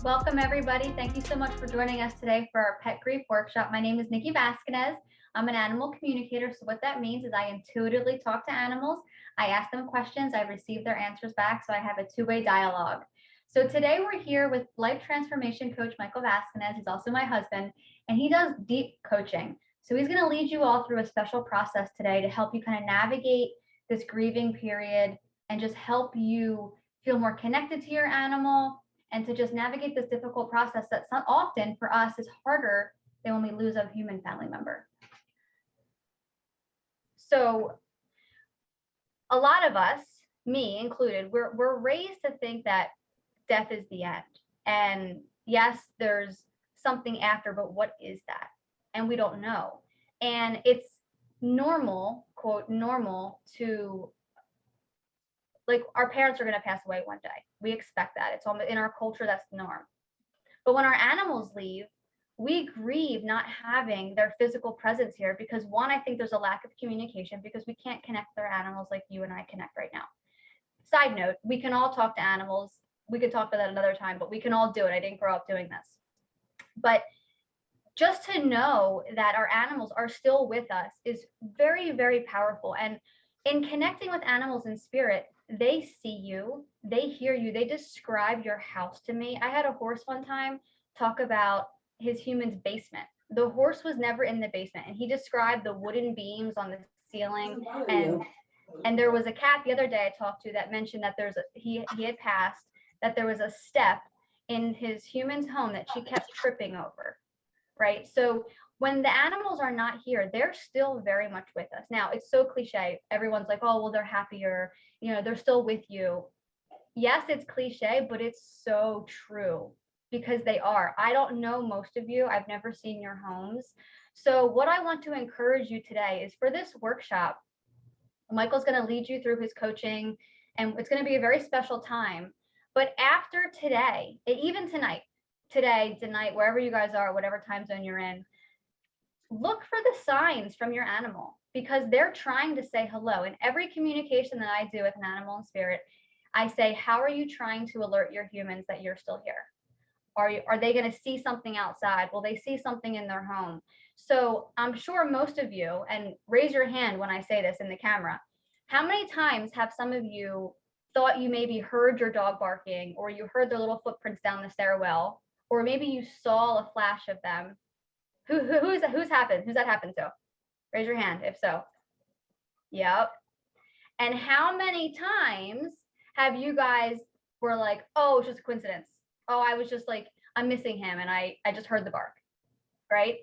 Welcome, everybody. Thank you so much for joining us today for our pet grief workshop. My name is Nikki Vasconez. I'm an animal communicator. So what that means is I intuitively talk to animals. I ask them questions. I receive their answers back. So I have a two-way dialogue. So today we're here with life transformation coach Michael Vasconez. He's also my husband, and he does deep coaching. So he's going to lead you all through a special process today to help you kind of navigate this grieving period and just help you feel more connected to your animal and to just navigate this difficult process that often for us is harder than when we lose a human family member. So a lot of us, me included, we're raised to think that death is the end. And yes, there's something after, but what is that? And we don't know. And it's normal, quote, normal to, like, our parents are going to pass away one day. We expect that. It's almost in our culture, that's the norm. But when our animals leave, we grieve not having their physical presence here because, one, I think there's a lack of communication because we can't connect with our animals like you and I connect right now. Side note, we can all talk to animals. We could talk about that another time, but we can all do it. I didn't grow up doing this. But just to know that our animals are still with us is very, very powerful. And in connecting with animals in spirit, they see you, they hear you, they describe your house to me. I had a horse one time talk about his human's basement. The horse was never in the basement, and he described the wooden beams on the ceiling. And there was a cat the other day I talked to that mentioned that he had passed, that there was a step in his human's home that she kept tripping over, right? So when the animals are not here, they're still very much with us. Now, it's so cliche. Everyone's like, oh, well, they're happier. You know, they're still with you. Yes, it's cliche, but it's so true because they are. I don't know most of you. I've never seen your homes. So what I want to encourage you today is for this workshop, Michael's going to lead you through his coaching, and it's going to be a very special time. But after today, even tonight, wherever you guys are, whatever time zone you're in, look for the signs from your animal because they're trying to say hello. In every communication that I do with an animal in spirit, I say, how are you trying to alert your humans that you're still here? Are they going to see something outside? Will they see something in their home? So I'm sure most of you, and raise your hand when I say this in the camera, how many times have some of you thought you maybe heard your dog barking, or you heard their little footprints down the stairwell, or maybe you saw a flash of them? Who's that happened to? Raise your hand if so. Yep. And how many times have you guys were like, oh, it's just a coincidence. Oh, I was just like, I'm missing him and I just heard the bark, right?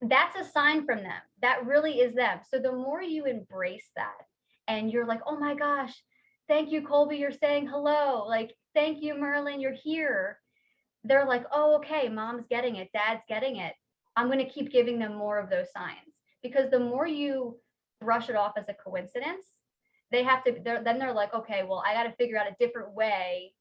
That's a sign from them. That really is them. So the more you embrace that and you're like, oh my gosh, thank you, Colby, you're saying hello. Like, thank you, Merlin, you're here. They're like, oh, okay, mom's getting it, dad's getting it. I'm going to keep giving them more of those signs because the more you brush it off as a coincidence, then they're like, okay, well, I got to figure out a different way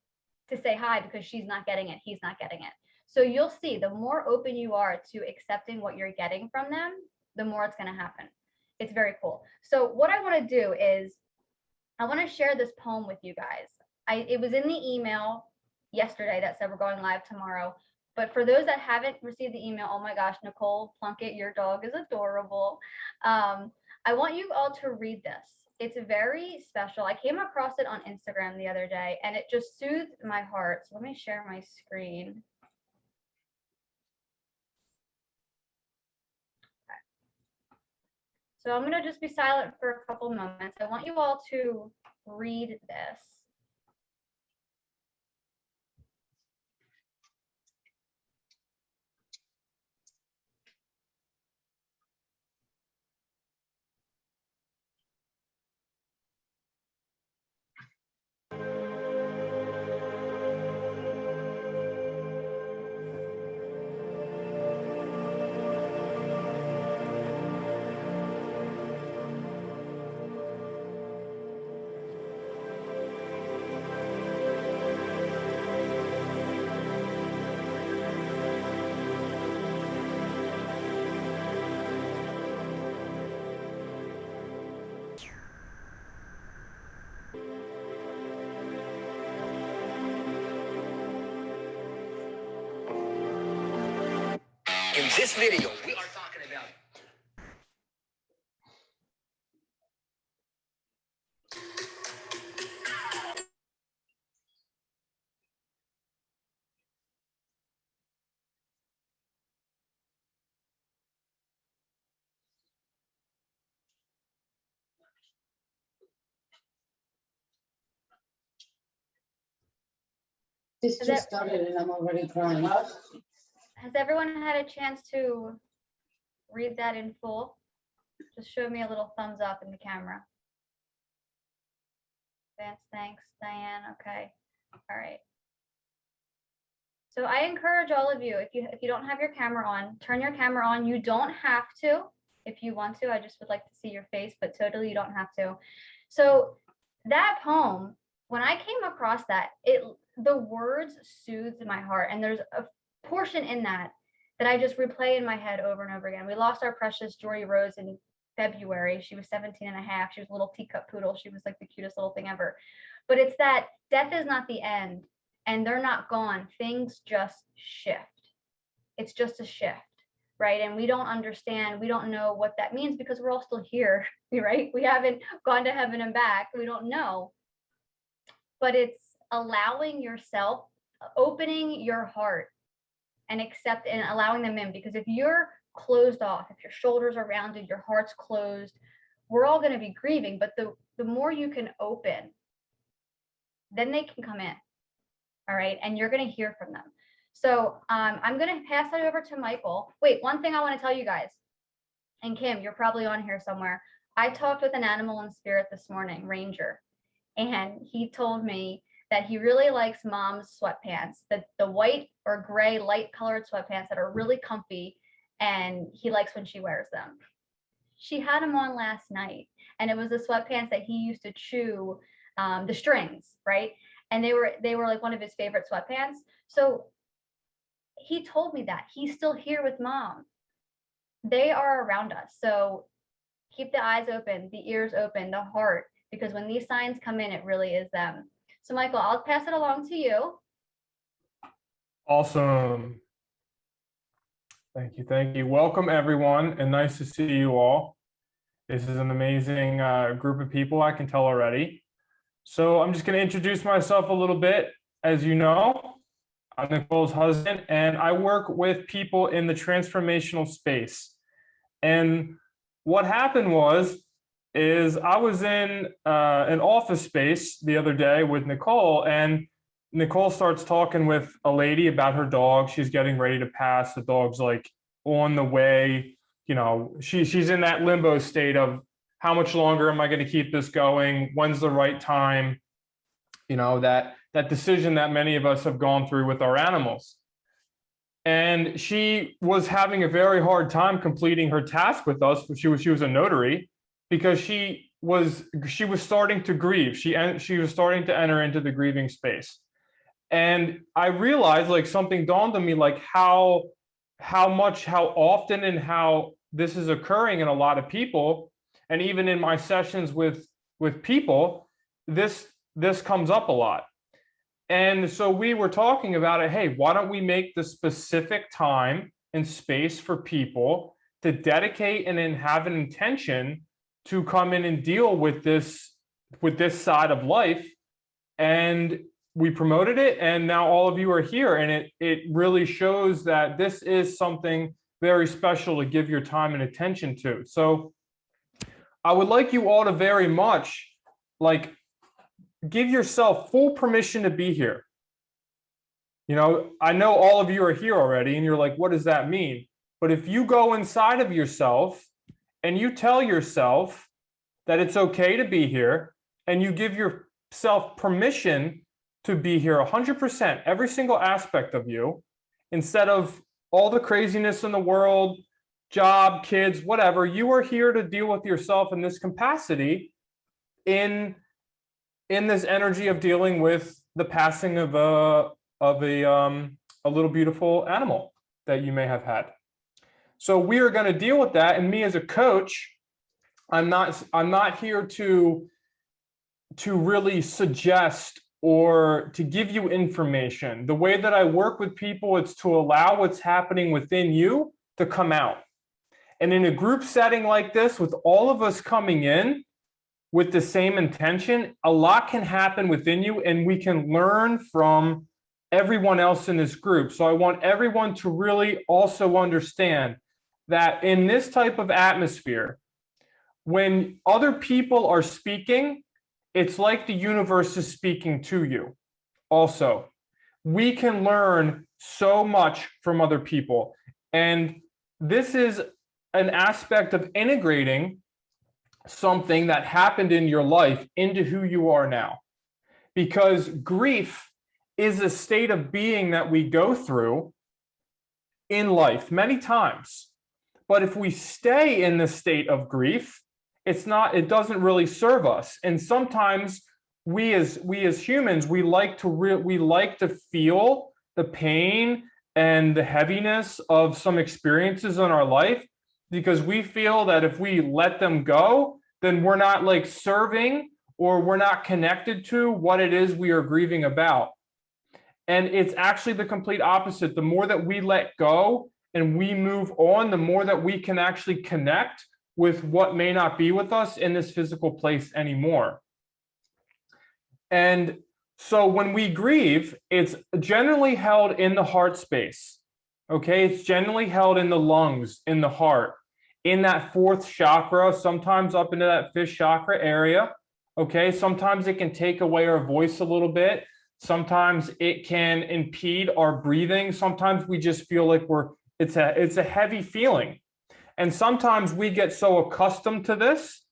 to say hi because she's not getting it, he's not getting it. So you'll see the more open you are to accepting what you're getting from them, the more it's going to happen. It's very cool. So what I want to do is I want to share this poem with you guys. It was in the email yesterday that said we're going live tomorrow. But for those that haven't received the email, oh my gosh, Nicole Plunkett, your dog is adorable. I want you all to read this. It's very special. I came across it on Instagram the other day and it just soothed my heart. So let me share my screen. Okay. So I'm going to just be silent for a couple moments. I want you all to read this. In this video, we are talking about This just started and I'm already crying. Has everyone had a chance to read that in full? Just show me a little thumbs up in the camera. Vance, thanks. Diane, okay. All right. So I encourage all of you, if you don't have your camera on, turn your camera on. You don't have to if you want to. I just would like to see your face, but totally you don't have to. So that poem, when I came across that, the words soothed my heart. And there's a portion in that I just replay in my head over and over again. We lost our precious Jory Rose in February. She was 17 and a half. She was a little teacup poodle. She was like the cutest little thing ever. But it's that death is not the end and they're not gone. Things just shift. It's just a shift, right? And we don't understand. We don't know what that means because we're all still here, right? We haven't gone to heaven and back. We don't know. But it's allowing yourself, opening your heart and accept and allowing them in. Because if you're closed off, if your shoulders are rounded, your heart's closed, we're all going to be grieving. But the more you can open, then they can come in. All right. And you're going to hear from them. So I'm going to pass it over to Michael. Wait, one thing I want to tell you guys, and Kim, you're probably on here somewhere. I talked with an animal in spirit this morning, Ranger, and he told me that he really likes mom's sweatpants, the white or gray light colored sweatpants that are really comfy, and he likes when she wears them. She had them on last night, and it was the sweatpants that he used to chew the strings, right? And they were like one of his favorite sweatpants. So he told me that he's still here with mom. They are around us. So keep the eyes open, the ears open, the heart, because when these signs come in, it really is them. So Michael, I'll pass it along to you. Awesome. Thank you. Thank you. Welcome, everyone, and nice to see you all. This is an amazing group of people, I can tell already. So I'm just going to introduce myself a little bit. As you know, I'm Nicole's husband, and I work with people in the transformational space. And what happened is I was in an office space the other day with Nicole, and Nicole starts talking with a lady about her dog. She's getting ready to pass. The dog's like on the way. You know, she's in that limbo state of how much longer am I going to keep this going? When's the right time? You know, that decision that many of us have gone through with our animals. And she was having a very hard time completing her task with us. She was a notary, because she was starting to grieve. She was starting to enter into the grieving space. And I realized, like, something dawned on me, like how often and how this is occurring in a lot of people. And even in my sessions with people, this comes up a lot. And so we were talking about it. Hey, why don't we make the specific time and space for people to dedicate and then have an intention to come in and deal with this side of life? And we promoted it, and now all of you are here, and it really shows that this is something very special to give your time and attention to. So I would like you all to very much, like, give yourself full permission to be here. You know, I know all of you are here already, and you're like, what does that mean? But if you go inside of yourself and you tell yourself that it's okay to be here, and you give yourself permission to be here 100%, every single aspect of you, instead of all the craziness in the world, job, kids, whatever, you are here to deal with yourself in this capacity, in this energy of dealing with the passing of a little beautiful animal that you may have had. So we are going to deal with that. And me as a coach, I'm not here to really suggest or to give you information. The way that I work with people, it's to allow what's happening within you to come out. And in a group setting like this, with all of us coming in with the same intention, a lot can happen within you, and we can learn from everyone else in this group. So I want everyone to really also understand that in this type of atmosphere, when other people are speaking, it's like the universe is speaking to you. Also, we can learn so much from other people. And this is an aspect of integrating something that happened in your life into who you are now. Because grief is a state of being that we go through in life many times. But if we stay in the state of grief, it doesn't really serve us. And sometimes we as humans, we like to feel the pain and the heaviness of some experiences in our life, because we feel that if we let them go, then we're not like serving, or we're not connected to what it is we are grieving about. And it's actually the complete opposite. The more that we let go and we move on, the more that we can actually connect with what may not be with us in this physical place anymore. And so when we grieve, it's generally held in the heart space. Okay, it's generally held in the lungs, in the heart, in that fourth chakra, sometimes up into that fifth chakra area. Okay, sometimes it can take away our voice a little bit. Sometimes it can impede our breathing. Sometimes we just feel like it's a heavy feeling. And sometimes we get so accustomed to this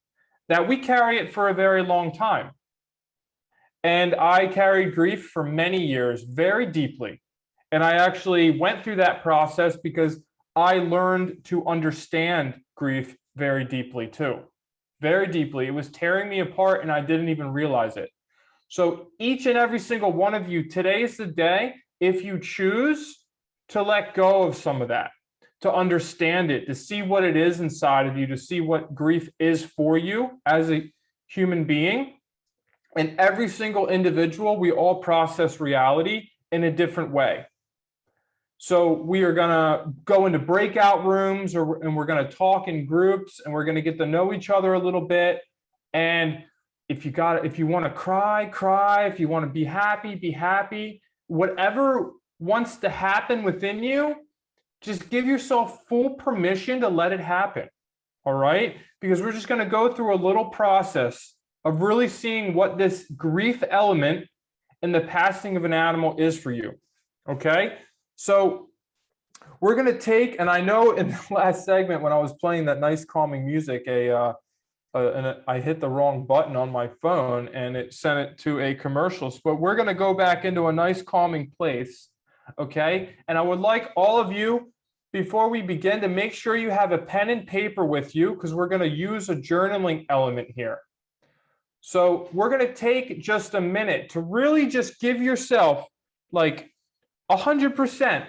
that we carry it for a very long time. And I carried grief for many years, very deeply. And I actually went through that process because I learned to understand grief very deeply too. Very deeply. It was tearing me apart and I didn't even realize it. So each and every single one of you, today is the day, if you choose to let go of some of that, to understand it, to see what it is inside of you, to see what grief is for you as a human being. And every single individual, we all process reality in a different way. So we are going to go into breakout rooms, and we're going to talk in groups, and we're going to get to know each other a little bit. And if you want to cry, cry. If you want to be happy. Whatever wants to happen within you, just give yourself full permission to let it happen. All right? Because we're just going to go through a little process of really seeing what this grief element in the passing of an animal is for you. Okay? So we're going to take, and I know in the last segment when I was playing that nice calming music, I hit the wrong button on my phone and it sent it to a commercial. But we're going to go back into a nice calming place. Okay? And I would like all of you, before we begin, to make sure you have a pen and paper with you, because we're going to use a journaling element here. So we're going to take just a minute to really just give yourself like 100%.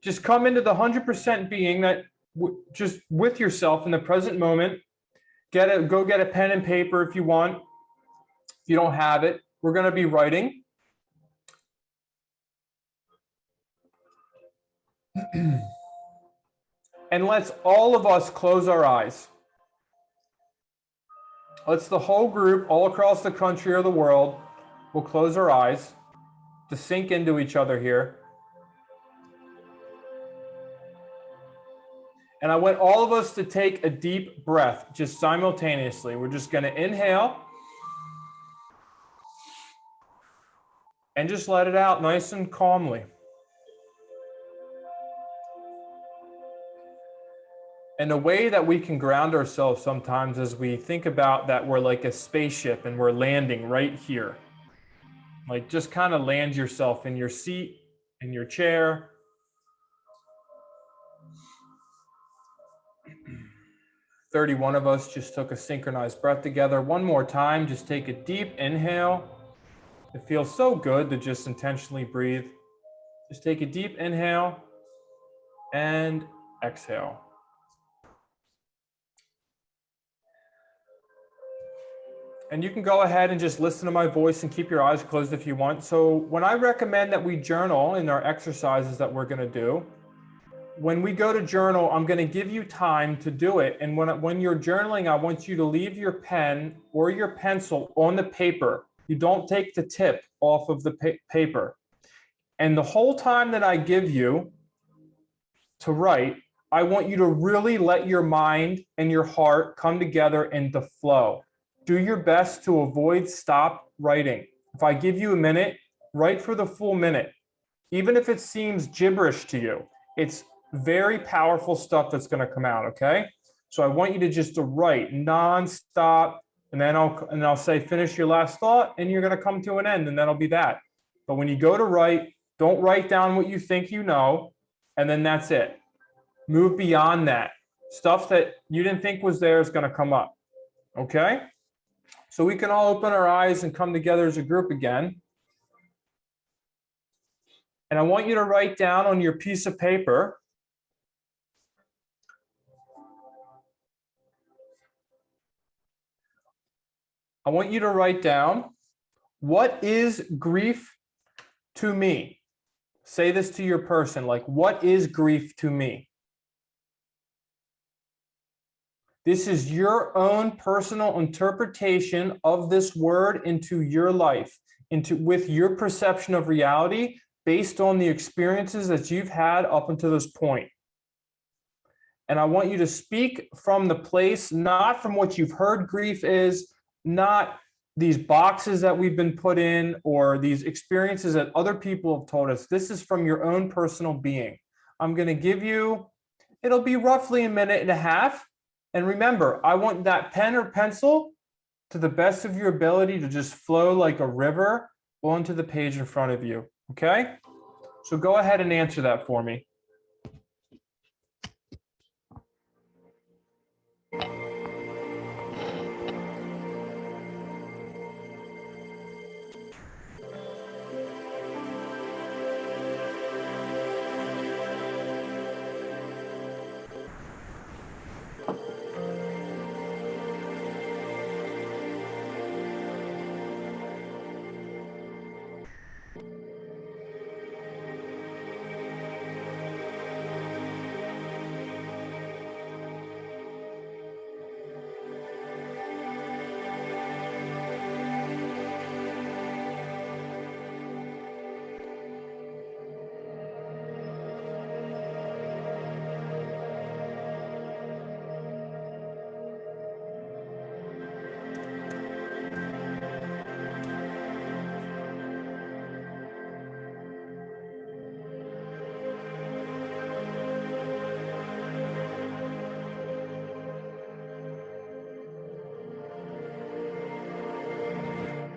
Just come into the 100% being that just with yourself in the present moment. Go get a pen and paper if you want. If you don't have it, we're going to be writing. And let's all of us close our eyes. Let's the whole group all across the country or the world will close our eyes to sink into each other here. And I want all of us to take a deep breath just simultaneously. We're just going to inhale and just let it out nice and calmly. And a way that we can ground ourselves sometimes is we think about that we're like a spaceship and we're landing right here. Like just kind of land yourself in your seat, in your chair. One of us just took a synchronized breath together. One more time, just take a deep inhale. It feels so good to just intentionally breathe. Just take a deep inhale and exhale. And you can go ahead and just listen to my voice and keep your eyes closed if you want. So when I recommend that we journal in our exercises that we're going to do, when we go to journal, I'm going to give you time to do it. And when you're journaling, I want you to leave your pen or your pencil on the paper. You don't take the tip off of the paper. And the whole time that I give you to write, I want you to really let your mind and your heart come together in the flow. Do your best to avoid stop writing. If I give you a minute, write for the full minute. Even if it seems gibberish to you, it's very powerful stuff that's going to come out, okay? So I want you to just to write nonstop, and then I'll say finish your last thought, and you're going to come to an end, and that'll be that. But when you go to write, don't write down what you think you know, and then that's it. Move beyond that. Stuff that you didn't think was there is going to come up, okay? So we can all open our eyes and come together as a group again. And I want you to write down on your piece of paper, I want you to write down, what is grief to me? Say this to your person, like, what is grief to me? This is your own personal interpretation of this word into your life, with your perception of reality based on the experiences that you've had up until this point. And I want you to speak from the place, not from what you've heard grief is, not these boxes that we've been put in or these experiences that other people have told us. This is from your own personal being. I'm going to give you, it'll be roughly a minute and a half. And remember, I want that pen or pencil to the best of your ability to just flow like a river onto the page in front of you. Okay? So go ahead and answer that for me.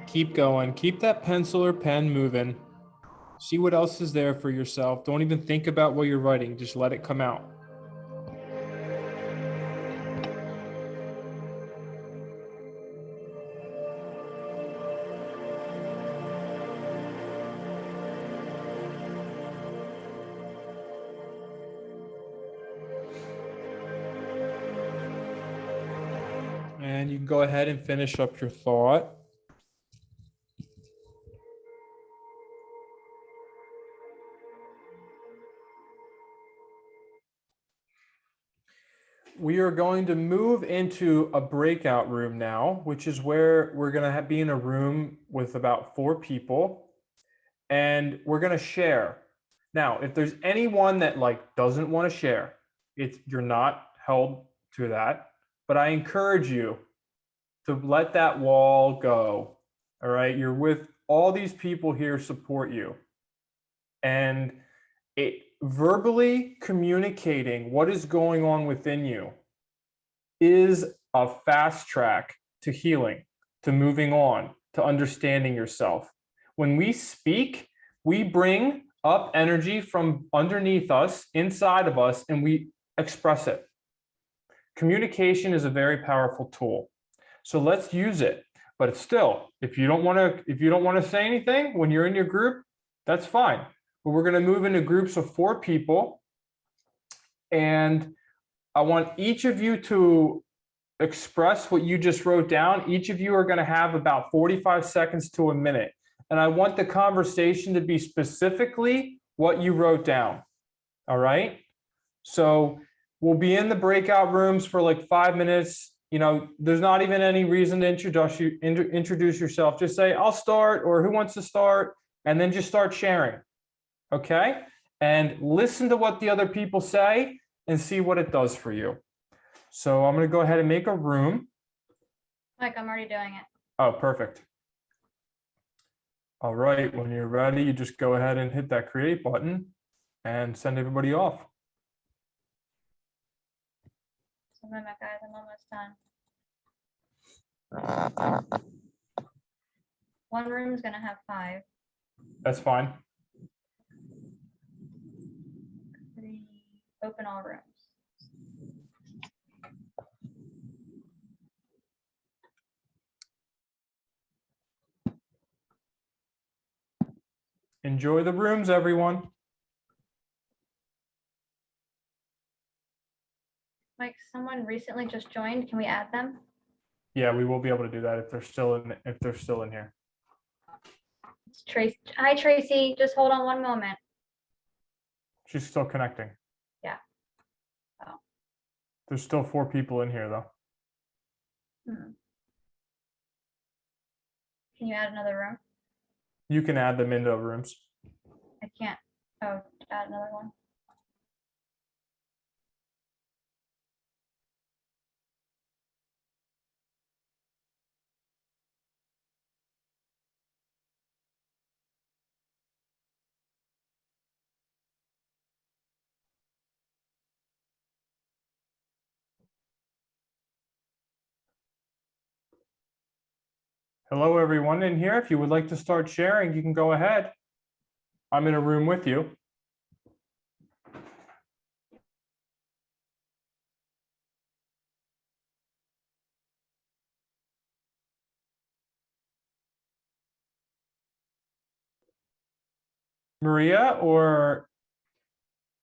Keep going. Keep that pencil or pen moving. See what else is there for yourself. Don't even think about what you're writing. Just let it come out. And you can go ahead and finish up your thought. We are going to move into a breakout room now, which is where we're going to be in a room with about 4 people, and we're going to share. Now, if there's anyone that doesn't want to share, you're not held to that, but I encourage you to let that wall go. All right, you're with all these people here support you, and verbally communicating what is going on within you is a fast track to healing, to moving on, to understanding yourself. When we speak, we bring up energy from underneath us, inside of us, and we express it. Communication is a very powerful tool. So let's use it. But still, if you don't want to say anything when you're in your group, that's fine. But we're going to move into groups of 4 people, and I want each of you to express what you just wrote down. Each of you are going to have about 45 seconds to a minute, and I want the conversation to be specifically what you wrote down. All right? So we'll be in the breakout rooms for like 5 minutes. There's not even any reason to introduce yourself. Just say, I'll start, or who wants to start, and then just start sharing. Okay? And listen to what the other people say and see what it does for you. So I'm going to go ahead and make a room. Mike, I'm already doing it. Oh, perfect. All right, when you're ready, you just go ahead and hit that create button and send everybody off. So then, guys, I'm almost done. One room is gonna have 5. That's fine. 3, open all rooms. Enjoy the rooms, everyone. Mike, someone recently just joined. Can we add them? Yeah, we will be able to do that if they're still in here. It's Tracy. Hi, Tracy. Just hold on one moment. She's still connecting. Yeah. Oh. There's still 4 people in here, though. Can you add another room? You can add them into rooms. I can't. Oh, add another one. Hello, everyone in here. If you would like to start sharing, you can go ahead. I'm in a room with you. Maria or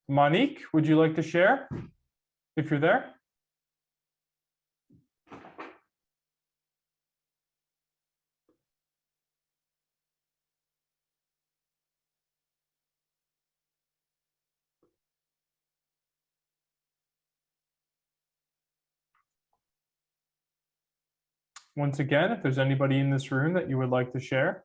Monique, would you like to share if you're there? Once again, if there's anybody in this room that you would like to share.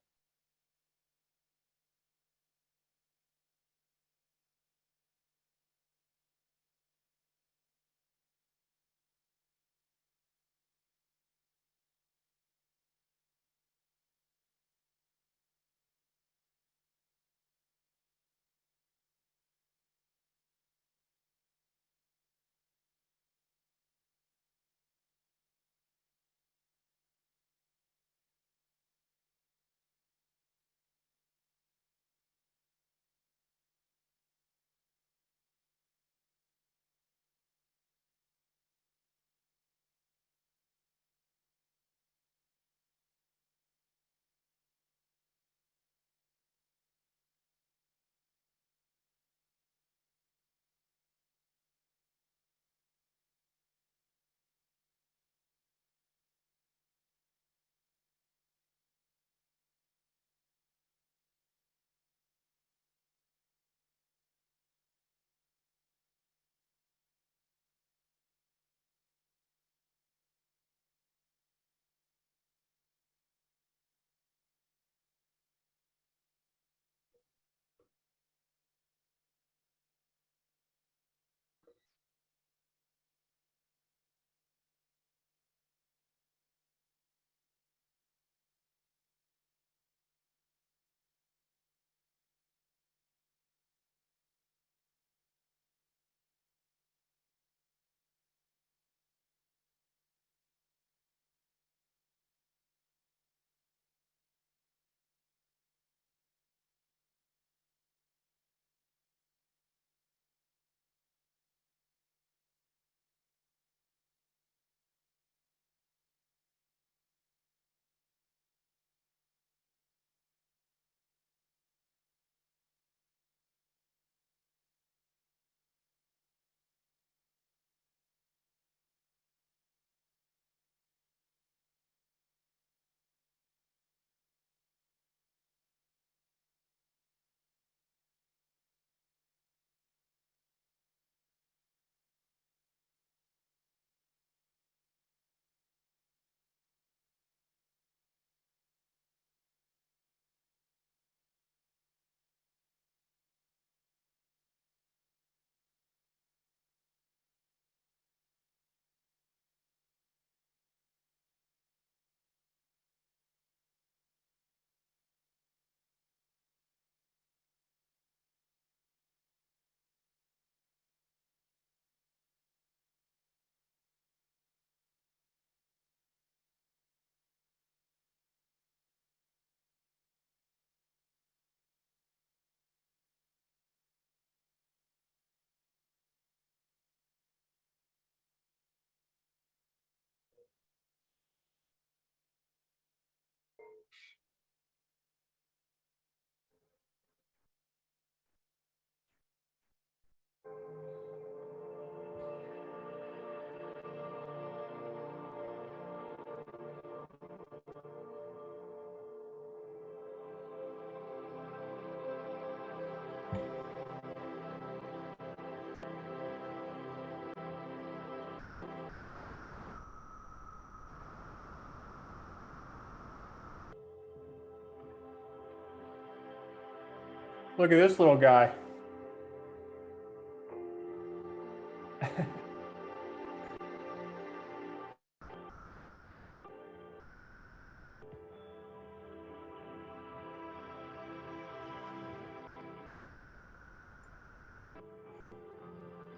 Look at this little guy.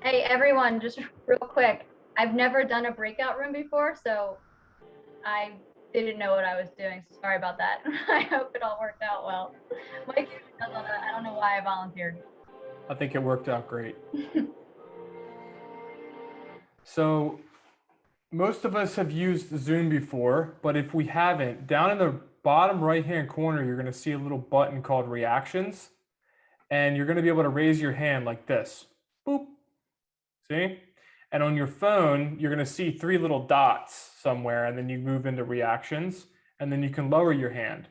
Hey, everyone, just real quick. I've never done a breakout room before, so I didn't know what I was doing. So sorry about that. I hope it all worked out well. Mike usually does all that. I don't know why I volunteered. I think it worked out great. So most of us have used Zoom before, but if we haven't, down in the bottom right-hand corner, you're going to see a little button called Reactions, and you're going to be able to raise your hand like this. Boop. See? And on your phone, you're going to see 3 little dots somewhere, and then you move into Reactions, and then you can lower your hand.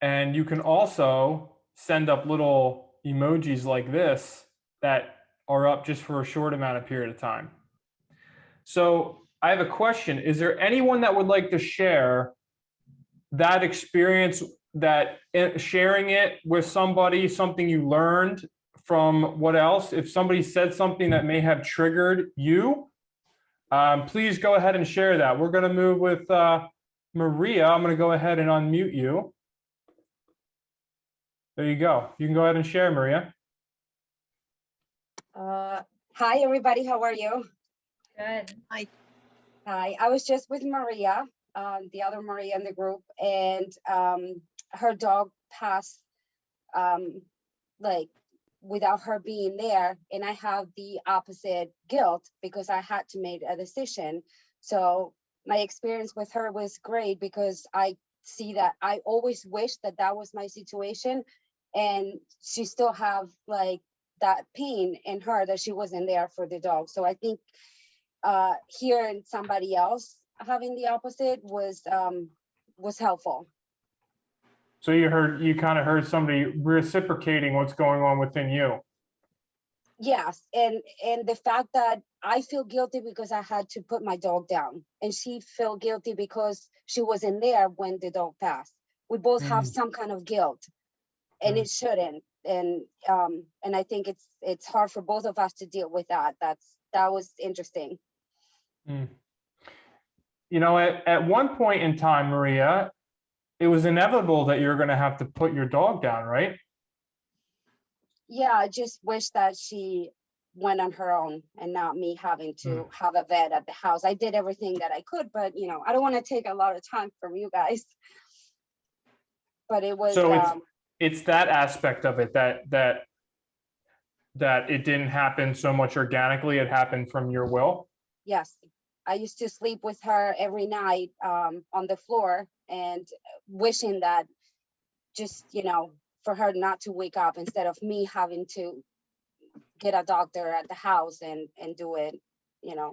And you can also send up little emojis like this that are up just for a short amount of period of time. So I have a question. Is there anyone that would like to share that experience, that sharing it with somebody, something you learned from what else? If somebody said something that may have triggered you, please go ahead and share that. We're going to move with Maria. I'm going to go ahead and unmute you. There you go. You can go ahead and share, Maria. Hi, everybody. How are you? Good. Hi. I was just with Maria, the other Maria in the group, and her dog passed like without her being there. And I have the opposite guilt because I had to make a decision. So my experience with her was great because I see that I always wish that that was my situation. And she still have like that pain in her that she wasn't there for the dog. So I think hearing somebody else having the opposite was helpful. So you kind of heard somebody reciprocating what's going on within you. Yes, and the fact that I feel guilty because I had to put my dog down, and she felt guilty because she wasn't there when the dog passed. We both have some kind of guilt, and it shouldn't. And I think it's hard for both of us to deal with that. That was interesting. You know, at one point in time, Maria, it was inevitable that you're going to have to put your dog down, right? Yeah, I just wish that she went on her own and not me having to have a vet at the house. I did everything that I could, but you know, I don't want to take a lot of time from you guys. But it was so it's that aspect of it that it didn't happen so much organically. It happened from your will. Yes, I used to sleep with her every night on the floor and wishing that just, you know, for her not to wake up instead of me having to get a doctor at the house and do it, you know.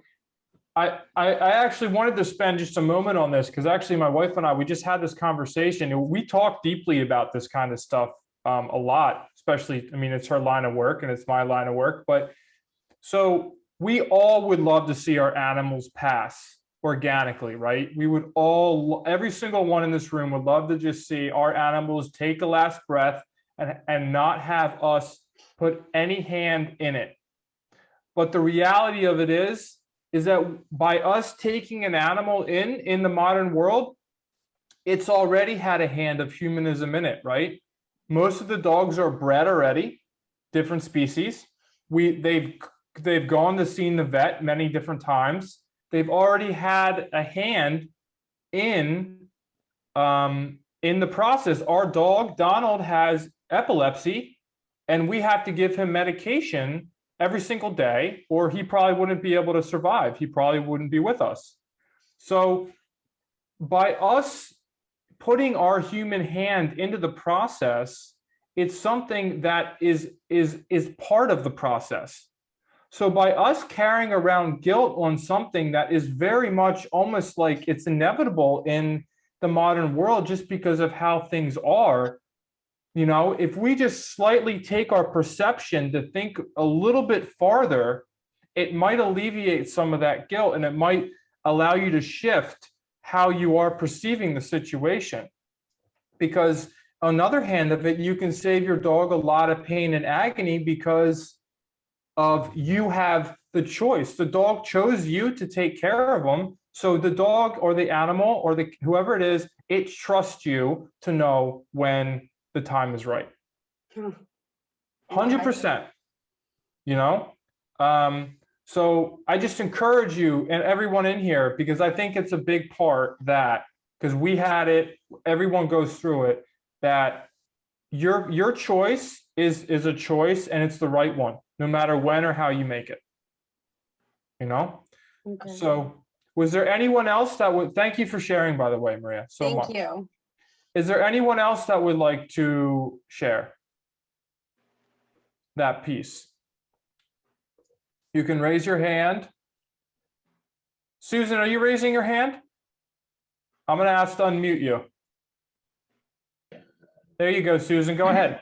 I actually wanted to spend just a moment on this because actually my wife and I, we just had this conversation and we talk deeply about this kind of stuff a lot, especially, I mean, it's her line of work and it's my line of work, but so we all would love to see our animals pass organically, right? We would all, every single one in this room would love to just see our animals take a last breath and not have us put any hand in it. But the reality of it is that by us taking an animal in the modern world, it's already had a hand of humanism in it, right? Most of the dogs are bred already, different species. They've gone to see the vet many different times. They've already had a hand in the process. Our dog, Donald, has epilepsy, and we have to give him medication every single day, or he probably wouldn't be able to survive. He probably wouldn't be with us. So by us putting our human hand into the process, it's something that is part of the process. So by us carrying around guilt on something that is very much almost like it's inevitable in the modern world just because of how things are, you know, if we just slightly take our perception to think a little bit farther, it might alleviate some of that guilt and it might allow you to shift how you are perceiving the situation. Because another hand of it, you can save your dog a lot of pain and agony because of you have the choice. The dog chose you to take care of them. So the dog or the animal or the whoever it is, it trusts you to know when the time is right. 100%. You know? So I just encourage you and everyone in here, because I think it's a big part that, because we had it, everyone goes through it, that your choice is a choice and it's the right one, no matter when or how you make it. You know? Okay. So was there anyone else that would, thank you for sharing, by the way, Maria, so much. Thank you. Is there anyone else that would like to share that piece? You can raise your hand. Susan, are you raising your hand? I'm going to ask to unmute you. There you go, Susan. Go ahead.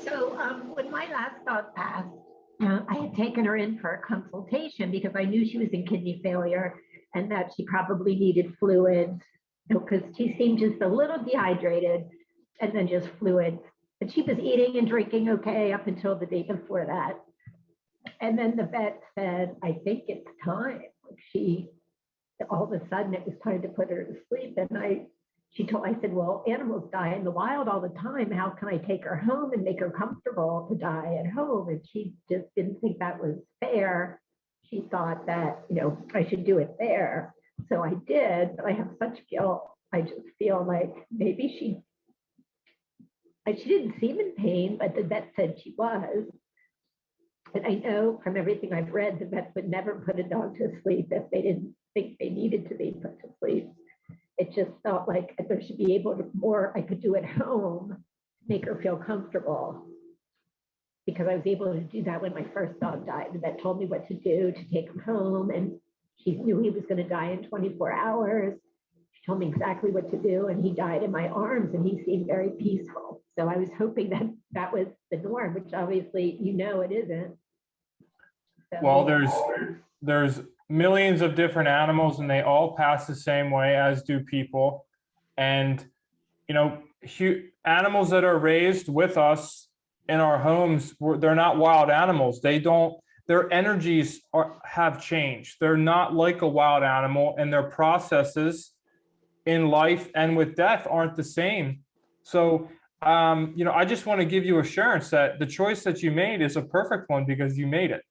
So when my last dog passed, I had taken her in for a consultation because I knew she was in kidney failure and that she probably needed fluids, because she seemed just a little dehydrated and then just fluids. But she was eating and drinking okay up until the day before that. And then the vet said, I think it's time. All of a sudden it was time to put her to sleep. And I said, well, animals die in the wild all the time. How can I take her home and make her comfortable to die at home? And she just didn't think that was fair. She thought that, I should do it there. So I did, but I have such guilt. I just feel like maybe she didn't seem in pain, but the vet said she was. And I know from everything I've read, the vet would never put a dog to sleep if they didn't think they needed to be put to sleep. It just felt like there should be I could do at home, make her feel comfortable. Because I was able to do that when my first dog died. The vet told me what to do to take him home, and she knew he was going to die in 24 hours. She told me exactly what to do, and he died in my arms, and he seemed very peaceful. So I was hoping that that was the norm, which obviously, it isn't. So, Well, there's millions of different animals and they all pass the same way, as do people. And, animals that are raised with us in our homes, they're not wild animals. Their energies have changed. They're not like a wild animal, and their processes in life and with death aren't the same. So, I just want to give you assurance that the choice that you made is a perfect one because you made it.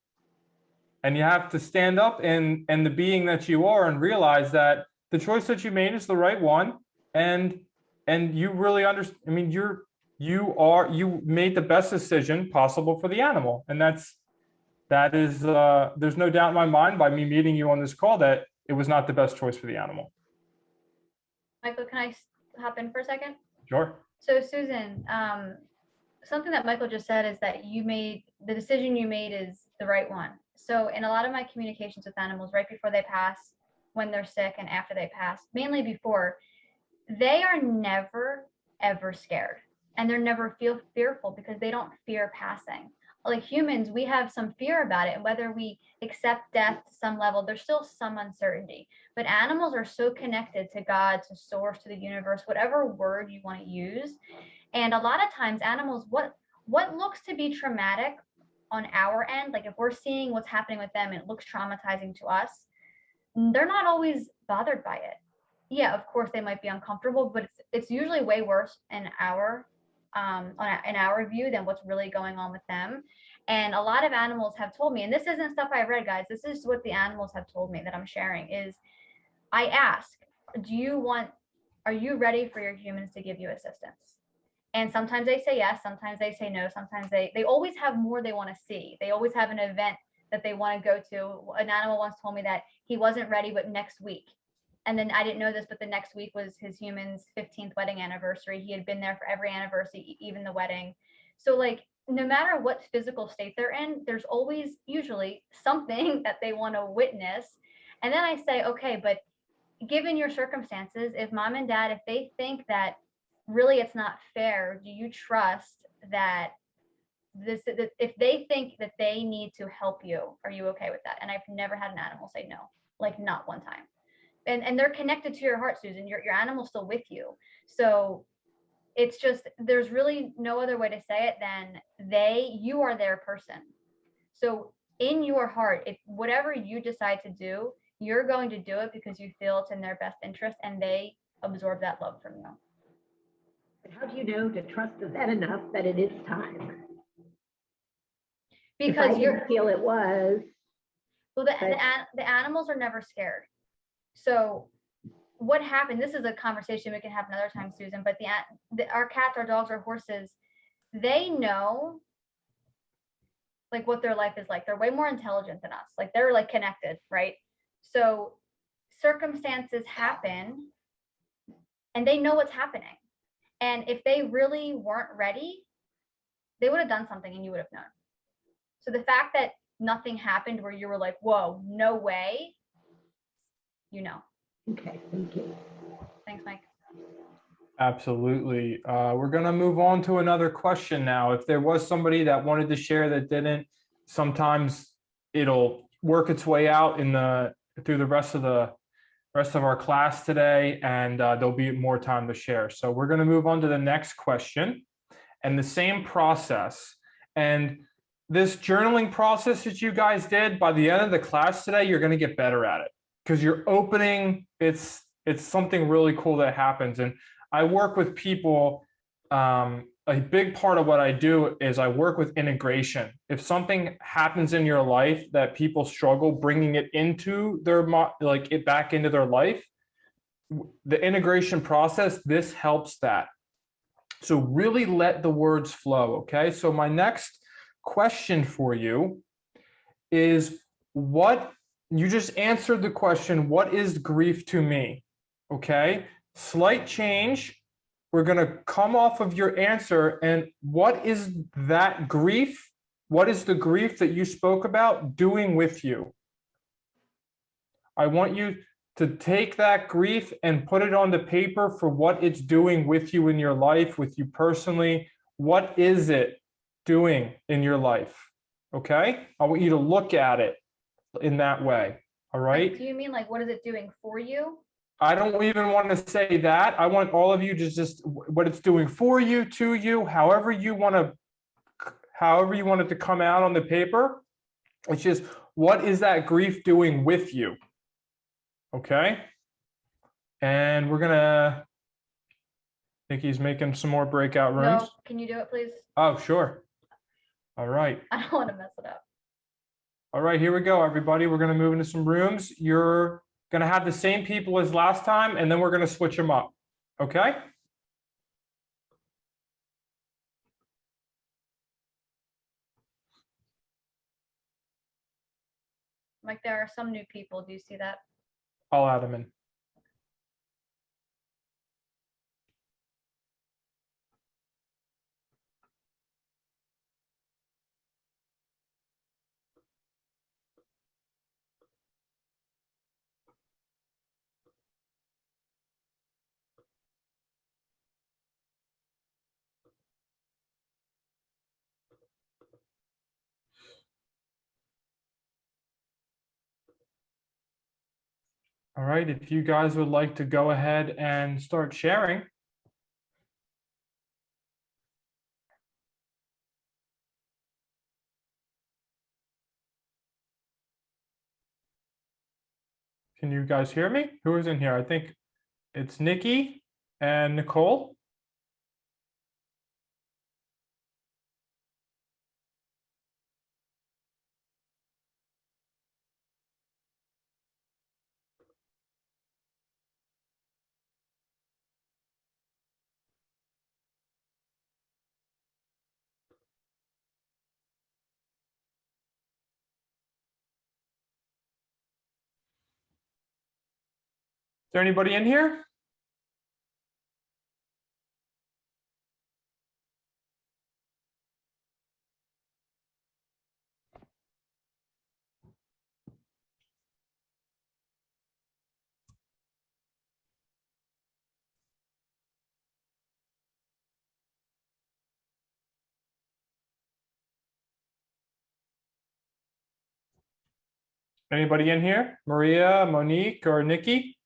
And you have to stand up in the being that you are and realize that the choice that you made is the right one. And you really understand. I mean, you made the best decision possible for the animal. And that is there's no doubt in my mind by me meeting you on this call that it was not the best choice for the animal. Michael, can I hop in for a second? Sure. So Susan, something that Michael just said is that the decision you made is the right one. So in a lot of my communications with animals, right before they pass, when they're sick, and after they pass, mainly before, they are never, ever scared. And they're never fearful because they don't fear passing. Like humans, we have some fear about it. And whether we accept death to some level, there's still some uncertainty. But animals are so connected to God, to source, to the universe, whatever word you want to use. And a lot of times animals, what looks to be traumatic on our end, like if we're seeing what's happening with them and it looks traumatizing to us, they're not always bothered by it. Yeah, of course they might be uncomfortable, but it's usually way worse in our view than what's really going on with them. And a lot of animals have told me, and this isn't stuff I read, guys, this is what the animals have told me that I'm sharing, is I ask, are you ready for your humans to give you assistance? And sometimes they say yes, sometimes they say no, sometimes they always have more they want to see. They always have an event that they want to go to. An animal once told me that he wasn't ready, but next week. And then I didn't know this, but the next week was his human's 15th wedding anniversary. He had been there for every anniversary, even the wedding. So like, no matter what physical state they're in, there's always usually something that they want to witness. And then I say, okay, but given your circumstances, if mom and dad, if they think that really it's not fair, do you trust that if they think that they need to help you, are you okay with that? And I've never had an animal say no, like not one time. And they're connected to your heart, Susan. Your animal's still with you. So it's just, there's really no other way to say it than you are their person. So in your heart, if whatever you decide to do, you're going to do it because you feel it's in their best interest, and they absorb that love from you. But how do you know to trust that enough that it is time? If I Because you're, didn't feel it was, well, the animals are never scared. So what happened, this is a conversation we can have another time, Susan, but our cats, our dogs, our horses, they know like what their life is like. They're way more intelligent than us. Like they're like connected, right? So circumstances happen and they know what's happening. And if they really weren't ready, they would have done something and you would have known. So the fact that nothing happened where you were like, whoa, no way, you know. okay, thank you. Thanks, Mike. Absolutely. We're going to move on to another question now. If there was somebody that wanted to share that didn't, sometimes it'll work its way out through the rest of our class today, and there'll be more time to share. So we're going to move on to the next question, and the same process. And this journaling process that you guys did, by the end of the class today, you're going to get better at it because you're opening. It's something really cool that happens. And I work with people. A big part of what I do is I work with integration. If something happens in your life that people struggle bringing it into back into their life, the integration process, this helps that. So really let the words flow. Okay. So my next question for you is, what you just answered the question, what is grief to me? Okay. Slight change. We're going to come off of your answer. And what is that grief? What is the grief that you spoke about doing with you? I want you to take that grief and put it on the paper for what it's doing with you in your life, with you personally. What is it doing in your life? Okay. I want you to look at it in that way. All right. Like, do you mean like, what is it doing for you? I don't even want to say that. I want all of you to just what it's doing for you, to you, however you want it to come out on the paper. It's just, what is that grief doing with you? Okay. And we're gonna, I think he's making some more breakout rooms. No, can you do it, please? Oh, sure. All right. I don't want to mess it up. All right, here we go, everybody. We're gonna move into some rooms. You're gonna have the same people as last time, and then we're gonna switch them up. Okay? Like there are some new people. Do you see that? I'll add them in. All right, if you guys would like to go ahead and start sharing. Can you guys hear me? Who is in here? I think it's Nikki and Nicole. Is there anybody in here? Anybody in here? Maria, Monique, or Nikki?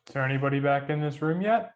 Is there anybody back in this room yet?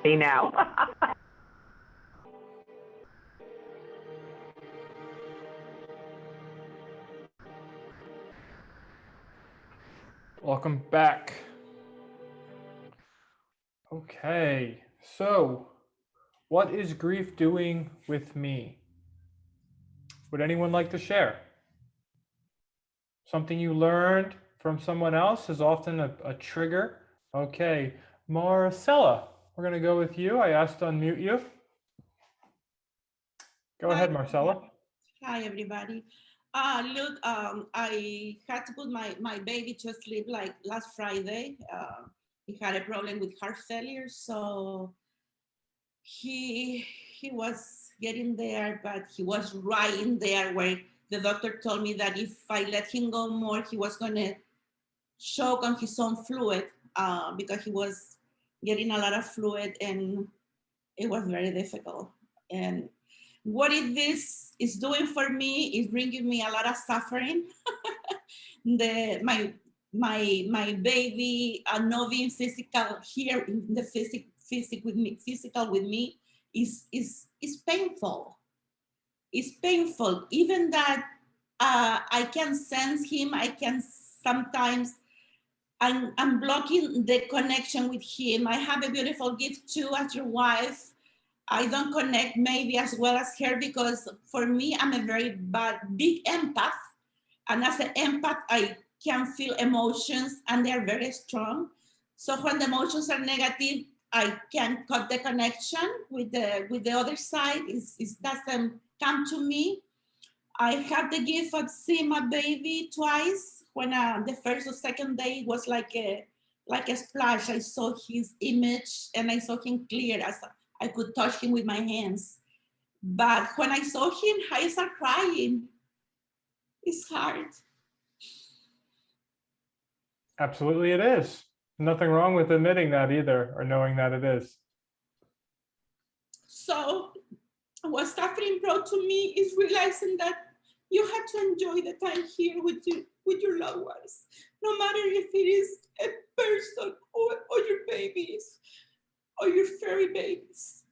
Now. Welcome back. Okay, so what is grief doing with me? Would anyone like to share? Something you learned from someone else is often a trigger. Okay, Marcella, we're going to go with you. I asked to unmute you. Go ahead, Marcella. Hi, everybody. Look, I had to put my baby to sleep like last Friday. He had a problem with heart failure, so he was getting there, but he was right in there where the doctor told me that if I let him go more, he was going to choke on his own fluid because he was getting a lot of fluid, and it was very difficult. And what this is doing for me is bringing me a lot of suffering. My baby not being physical here in the physical with me is painful. It's painful. Even that I can sense him. I can sometimes. I'm blocking the connection with him. I have a beautiful gift too as your wife. I don't connect maybe as well as her because for me, I'm a very big empath. And as an empath, I can feel emotions and they're very strong. So when the emotions are negative, I can cut the connection with the other side. It doesn't come to me. I had the gift of seeing my baby twice when the first or second day was like like a splash. I saw his image and I saw him clear as I could touch him with my hands. But when I saw him, I started crying. It's hard. Absolutely, it is. Nothing wrong with admitting that either, or knowing that it is. So what suffering brought to me is realizing that you have to enjoy the time here with your loved ones, no matter if it is a person or your babies or your furry babies.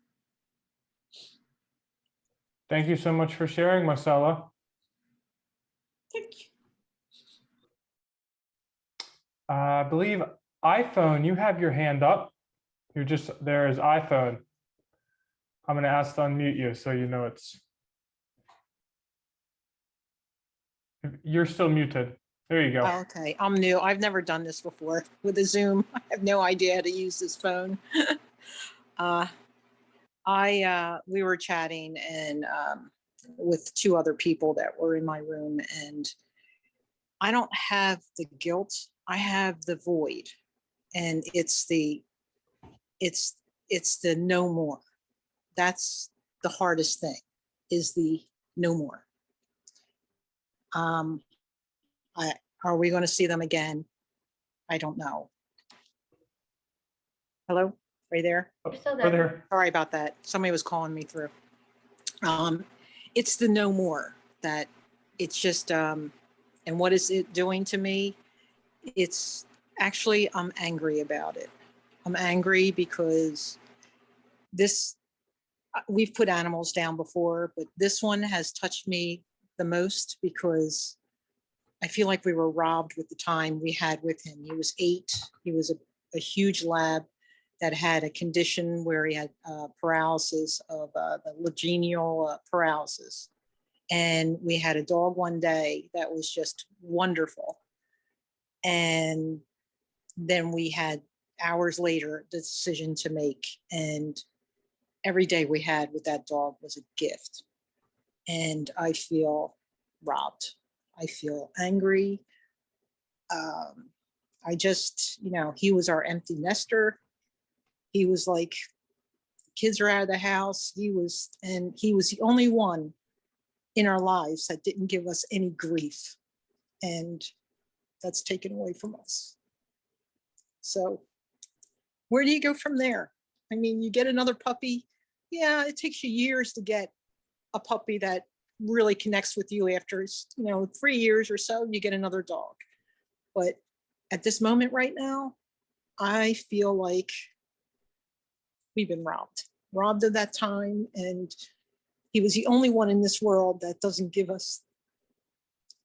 Thank you so much for sharing, Marcella. Thank you. I believe iPhone, you have your hand up. You're just there as iPhone. I'm going to ask to unmute you so you know you're still muted. There you go. Okay, I'm new. I've never done this before with a Zoom. I have no idea how to use this phone. We were chatting and with two other people that were in my room, and I don't have the guilt. I have the void, and it's the no more. That's the hardest thing, is the no more. Are we going to see them again? I don't know. Hello, are you there? You're still Over there. there. Sorry about that. Somebody was calling me through. It's the no more that it's just, and what is it doing to me? It's actually, I'm angry about it. I'm angry because we've put animals down before, but this one has touched me the most because I feel like we were robbed with the time we had with him. He was 8. He was a huge lab that had a condition where he had paralysis of the legionel paralysis. And we had a dog one day that was just wonderful. And then we had hours later the decision to make. And every day we had with that dog was a gift. And I feel robbed. I feel angry. I just, he was our empty nester. He was like, kids are out of the house. He was the only one in our lives that didn't give us any grief. And that's taken away from us. So where do you go from there? I mean, you get another puppy. Yeah, it takes you years to get a puppy that really connects with you. After 3 years or so, you get another dog. But at this moment right now, I feel like we've been robbed of that time. And he was the only one in this world that doesn't give us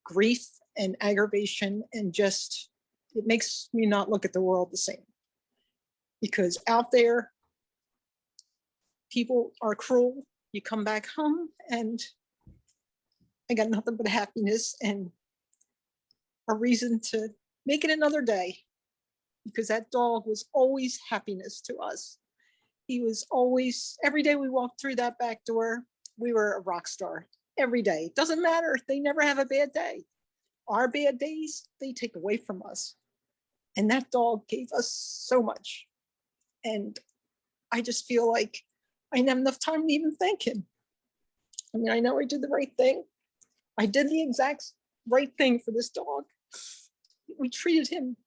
grief and aggravation, and just, it makes me not look at the world the same. Because out there, people are cruel. You come back home and I got nothing but happiness and a reason to make it another day, because that dog was always happiness to us. He was always, every day we walked through that back door, we were a rock star. Every day. Doesn't matter. They never have a bad day. Our bad days, they take away from us. And that dog gave us so much. And I just feel like I didn't have enough time to even thank him. I mean, I know I did the right thing. I did the exact right thing for this dog. We treated him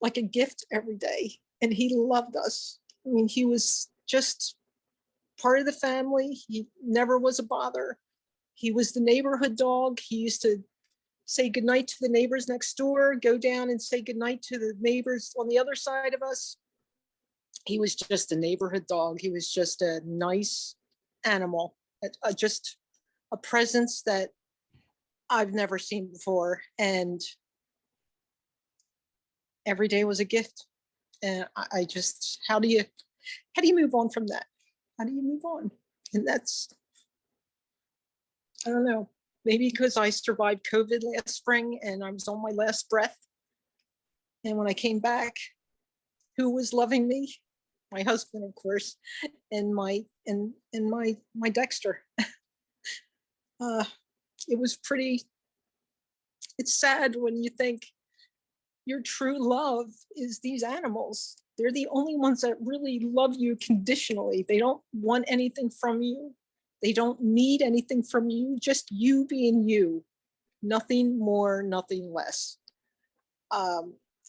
like a gift every day, and he loved us. I mean, he was just part of the family. He never was a bother. He was the neighborhood dog. He used to say goodnight to the neighbors next door, go down and say goodnight to the neighbors on the other side of us. He was just a neighborhood dog. He was just a nice animal, just a presence that I've never seen before. And every day was a gift. And I just, how do you move on from that? How do you move on? And that's, I don't know, maybe because I survived COVID last spring and I was on my last breath. And when I came back, who was loving me? My husband, of course, and my Dexter. It was pretty, it's sad when you think your true love is these animals. They're the only ones that really love you conditionally. They don't want anything from you. They don't need anything from you, just you being you. Nothing more, nothing less.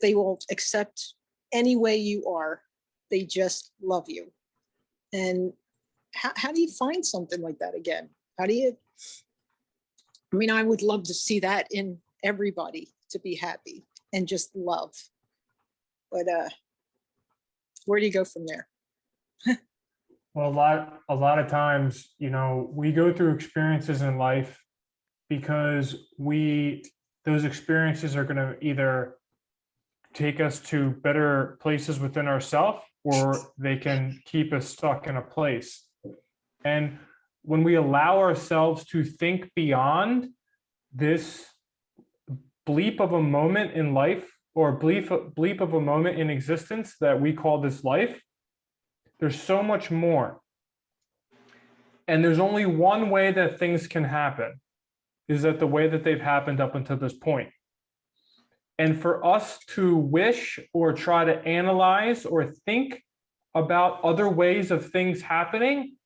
They will accept any way you are. They just love you. And how do you find something like that again? How do you, I mean, I would love to see that in everybody, to be happy and just love. But where do you go from there? Well, a lot of times, you know, we go through experiences in life because those experiences are going to either take us to better places within ourselves, or they can keep us stuck in a place. And when we allow ourselves to think beyond this bleep of a moment in life, or bleep of a moment in existence that we call this life, there's so much more. And there's only one way that things can happen, is that the way that they've happened up until this point. And for us to wish or try to analyze or think about other ways of things happening,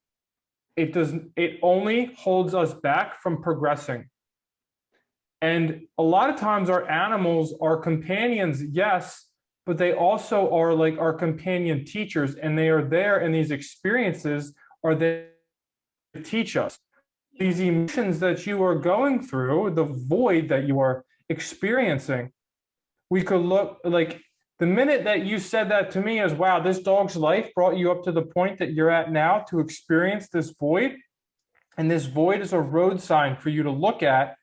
it only holds us back from progressing. And a lot of times our animals are companions, yes, but they also are like our companion teachers, and they are there, and these experiences are there to teach us. These emotions that you are going through, the void that you are experiencing, we could look like the minute that you said that to me as, wow, this dog's life brought you up to the point that you're at now to experience this void. And this void is a road sign for you to look at.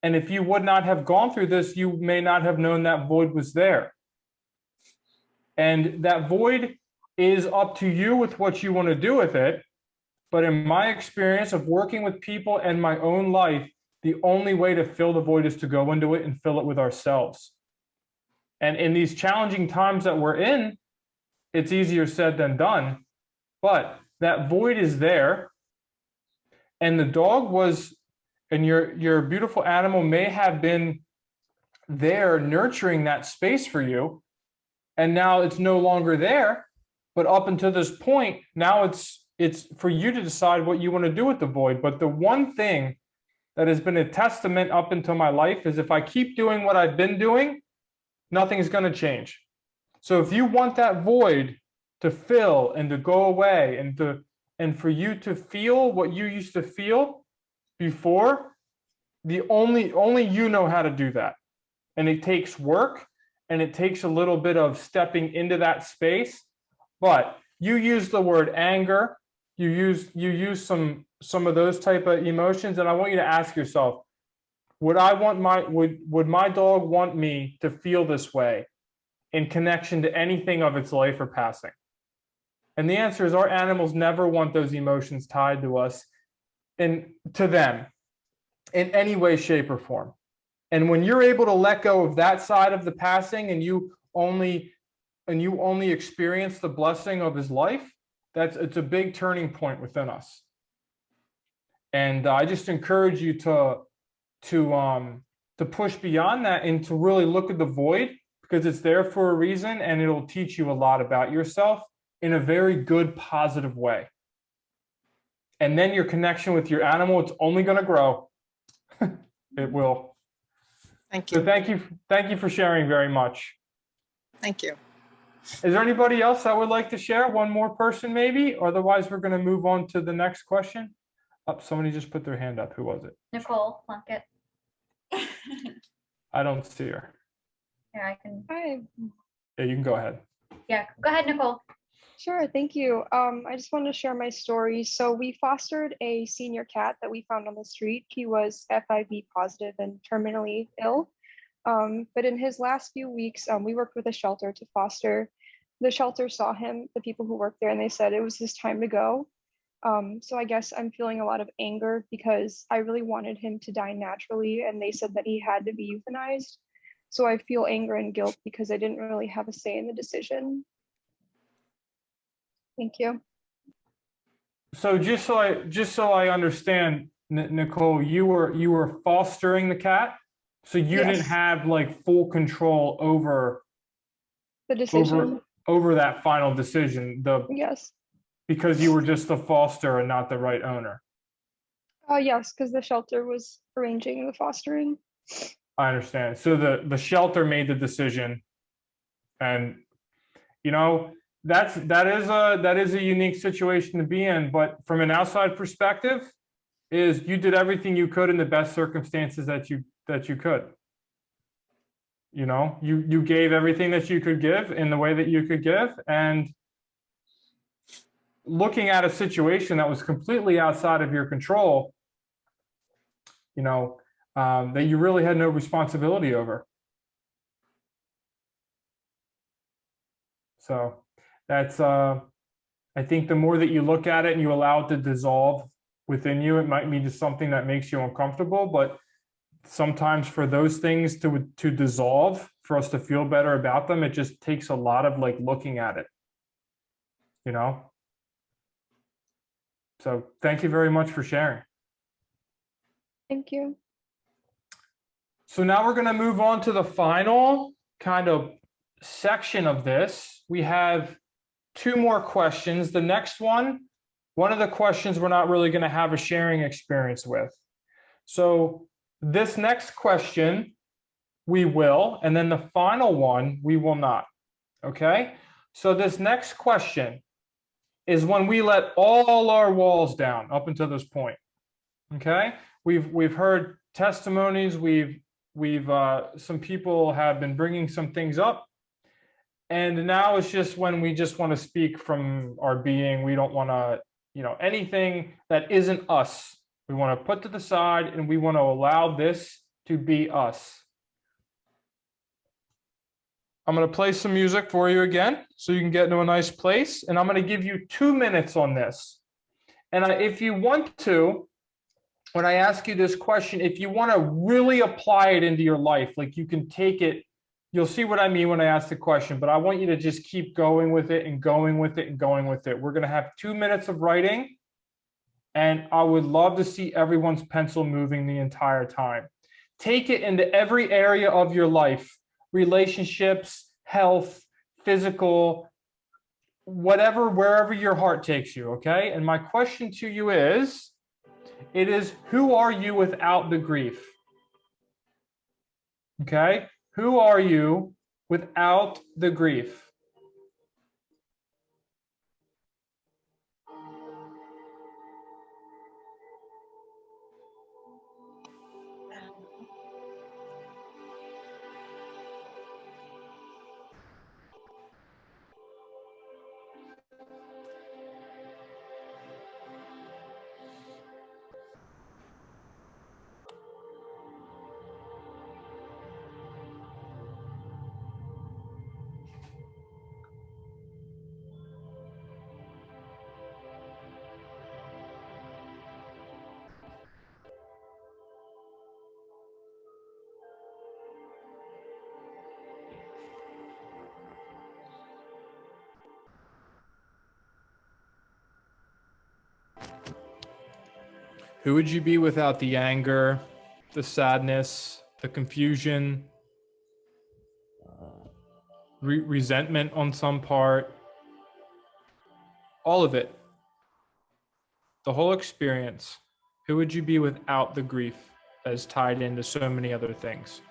And if you would not have gone through this, you may not have known that void was there. And that void is up to you with what you want to do with it. But in my experience of working with people and my own life, the only way to fill the void is to go into it and fill it with ourselves. And in these challenging times that we're in, it's easier said than done. But that void is there. And the dog was, and your beautiful animal may have been there nurturing that space for you. And now it's no longer there. But up until this point, now it's for you to decide what you want to do with the void. But the one thing that has been a testament up until my life is, if I keep doing what I've been doing, nothing's going to change. So if you want that void to fill and to go away, and for you to feel what you used to feel before, the only you know how to do that. And it takes work, and it takes a little bit of stepping into that space. But you use the word anger, you use some of those type of emotions, and I want you to ask yourself, would my dog want me to feel this way in connection to anything of its life or passing? And the answer is, our animals never want those emotions tied to us and to them in any way, shape, or form. And when you're able to let go of that side of the passing, and you only experience the blessing of his life, it's a big turning point within us. And I just encourage you to push beyond that and to really look at the void, because it's there for a reason, and it'll teach you a lot about yourself in a very good, positive way. And then your connection with your animal, it's only going to grow. It will. Thank you. So thank you for sharing very much. Thank you. Is there anybody else that would like to share? One more person maybe? Otherwise, we're going to move on to the next question. Oh, somebody just put their hand up. Who was it? Nicole Plunkett. I don't see her. Here, I can. Hi. Yeah, you can go ahead. Yeah, go ahead, Nicole. Sure, thank you. I just wanted to share my story. So we fostered a senior cat that we found on the street. He was FIV positive and terminally ill. But in his last few weeks, we worked with a shelter to foster. The shelter saw him, the people who worked there, and they said it was his time to go. So I guess I'm feeling a lot of anger because I really wanted him to die naturally, and they said that he had to be euthanized. So I feel anger and guilt because I didn't really have a say in the decision. Thank you. So just so I understand, Nicole, you were fostering the cat. So you didn't Yes. have like full control over The decision. over that final decision, Yes. because you were just the foster and not the right owner. Yes, because the shelter was arranging the fostering. I understand. So the shelter made the decision, and you know that is a unique situation to be in. But from an outside perspective, is you did everything you could in the best circumstances that you could. You know, you gave everything that you could give in the way that you could give, and looking at a situation that was completely outside of your control, you know, that you really had no responsibility over. So that's, I think the more that you look at it and you allow it to dissolve within you, it might be just something that makes you uncomfortable, but sometimes for those things to dissolve, for us to feel better about them, it just takes a lot of like looking at it, you know? So thank you very much for sharing. Thank you. So now we're going to move on to the final kind of section of this. We have two more questions. The next one of the questions we're not really going to have a sharing experience with. So this next question we will, and then the final one we will not. Okay? So this next question is when we let all our walls down up until this point. Okay? We've heard testimonies, we've some people have been bringing some things up, and now it's just when we just want to speak from our being. We don't want to, you know, anything that isn't us, we want to put to the side, and we want to allow this to be us. I'm going to play some music for you again so you can get into a nice place, and I'm going to give you 2 minutes on this. And if you want to, when I ask you this question, if you want to really apply it into your life, like you can take it, you'll see what I mean when I ask the question, but I want you to just keep going with it and going with it and going with it. We're going to have 2 minutes of writing, and I would love to see everyone's pencil moving the entire time. Take it into every area of your life, relationships, health, physical, whatever, wherever your heart takes you, okay? And my question to you is, who are you without the grief? Okay? Who are you without the grief? Who would you be without the anger, the sadness, the confusion, resentment on some part? All of it. The whole experience. Who would you be without the grief that is tied into so many other things?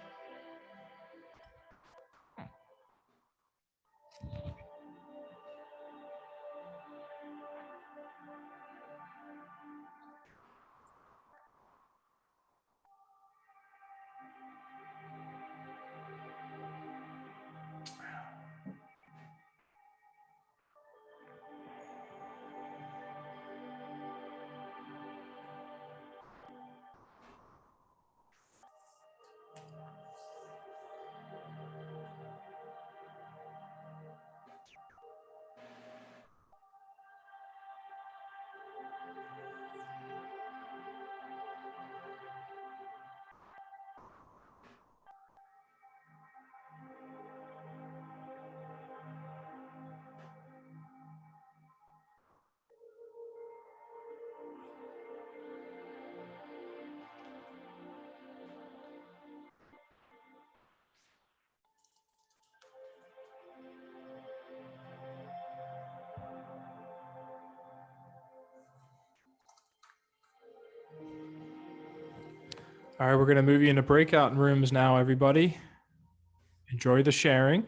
All right, we're going to move you into breakout rooms now, everybody. Enjoy the sharing.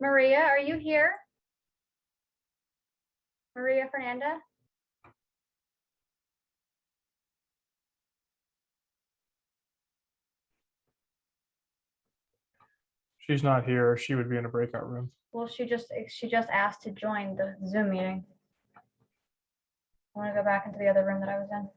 Maria, are you here? Maria Fernanda? She's not here. She would be in a breakout room. Well, she just asked to join the Zoom meeting. I want to go back into the other room that I was in.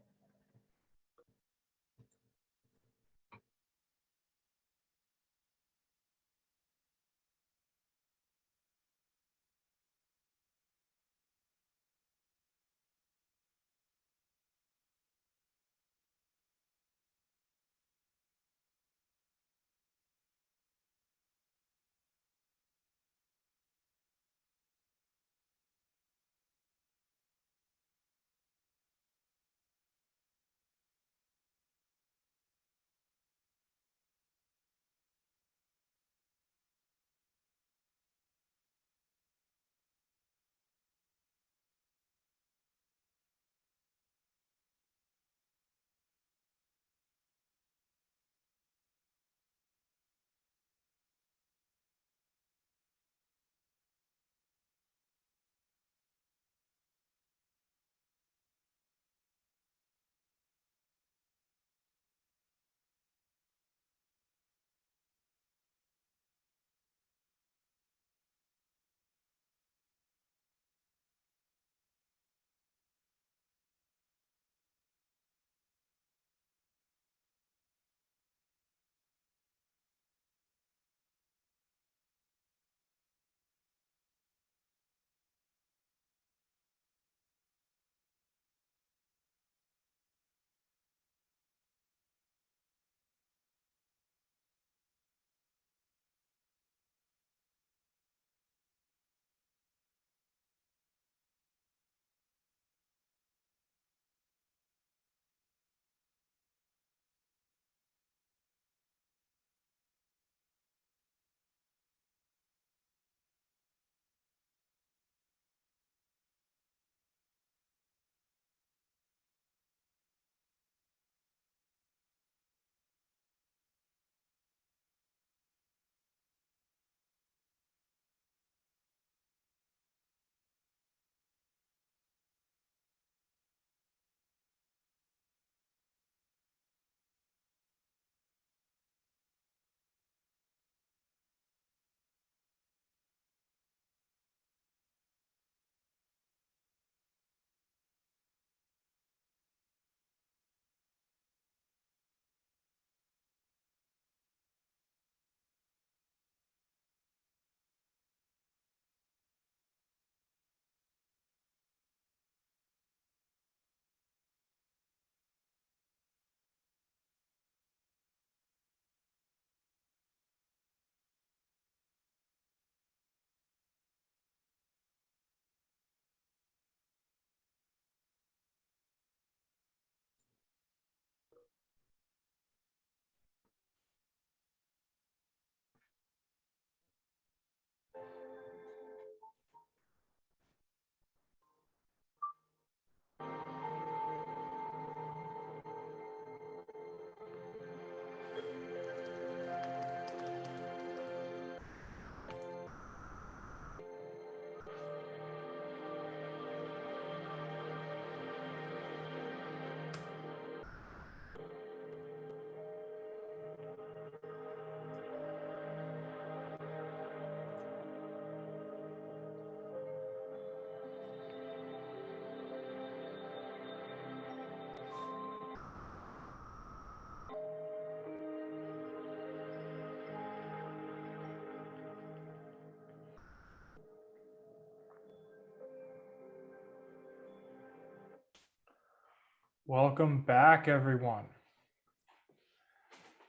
Welcome back, everyone.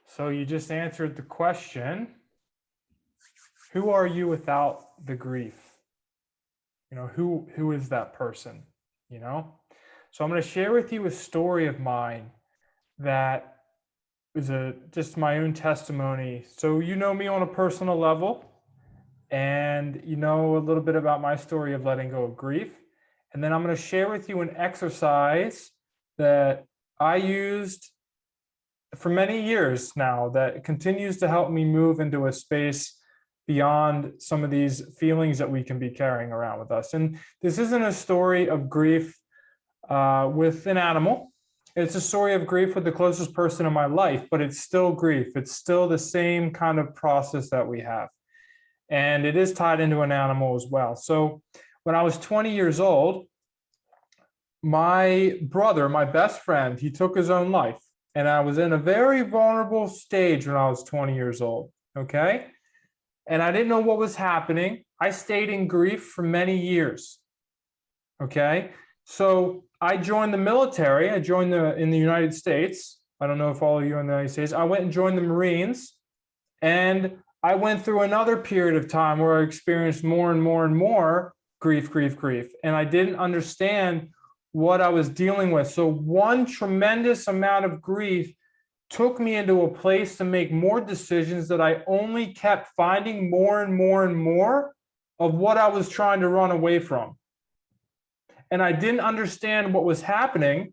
So you just answered the question, who are you without the grief? You know, who is that person, you know? So I'm going to share with you a story of mine that is just my own testimony. So you know me on a personal level, and you know a little bit about my story of letting go of grief. And then I'm going to share with you an exercise that I used for many years now that continues to help me move into a space beyond some of these feelings that we can be carrying around with us. And this isn't a story of grief with an animal. It's a story of grief with the closest person in my life, but it's still grief. It's still the same kind of process that we have. And it is tied into an animal as well. So when I was 20 years old, my brother, my best friend, he took his own life. And I was in a very vulnerable stage when I was 20 years old. Okay. And I didn't know what was happening. I stayed in grief for many years. Okay. So I joined the military. I joined in the United States. I don't know if all of you are in the United States. I went and joined the Marines. And I went through another period of time where I experienced more and more and more grief. And I didn't understand what I was dealing with. So one tremendous amount of grief took me into a place to make more decisions that I only kept finding more and more of what I was trying to run away from. And I didn't understand what was happening,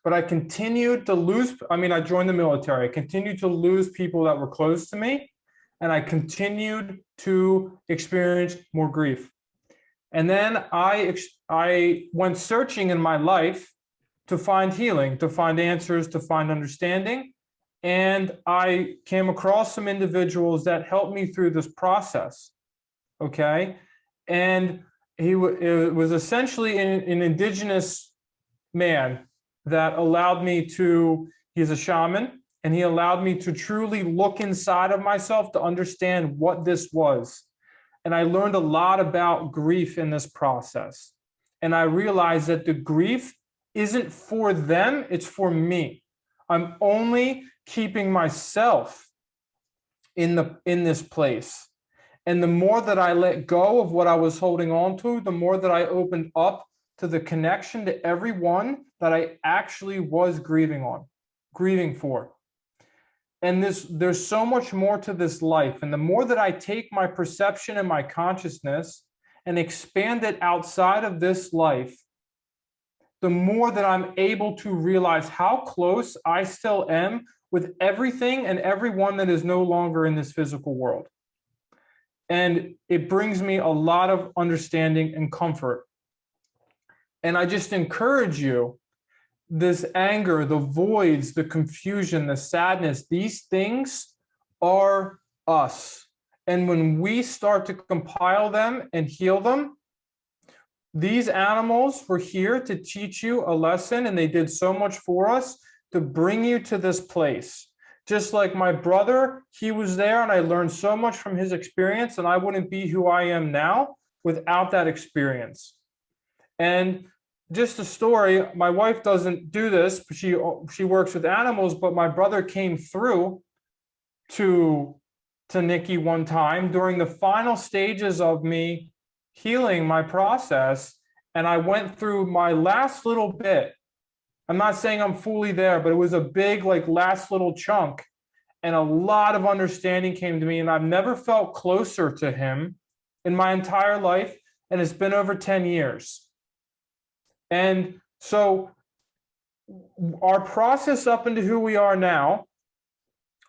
but I continued to lose. I joined the military. I continued to lose people that were close to me, and I continued to experience more grief. And then I went searching in my life to find healing, to find answers, to find understanding. And I came across some individuals that helped me through this process. Okay. And it was essentially an indigenous man that allowed me to, he's a shaman, and he allowed me to truly look inside of myself to understand what this was. And I learned a lot about grief in this process. And I realized that the grief isn't for them, it's for me. I'm only keeping myself in this place. And the more that I let go of what I was holding on to, the more that I opened up to the connection to everyone that I actually was grieving for. And there's so much more to this life. And the more that I take my perception and my consciousness and expand it outside of this life, the more that I'm able to realize how close I still am with everything and everyone that is no longer in this physical world. And it brings me a lot of understanding and comfort. And I just encourage you, this anger, the voids, the confusion, the sadness, these things are us. And when we start to compile them and heal them, these animals were here to teach you a lesson, and they did so much for us to bring you to this place. Just like my brother, he was there, and I learned so much from his experience, and I wouldn't be who I am now without that experience. And just a story, my wife doesn't do this, but she works with animals, but my brother came through to Nikki one time during the final stages of me healing my process, and I went through my last little bit. I'm not saying I'm fully there, but it was a big, last little chunk, and a lot of understanding came to me, and I've never felt closer to him in my entire life, and it's been over 10 years. And so our process up into who we are now,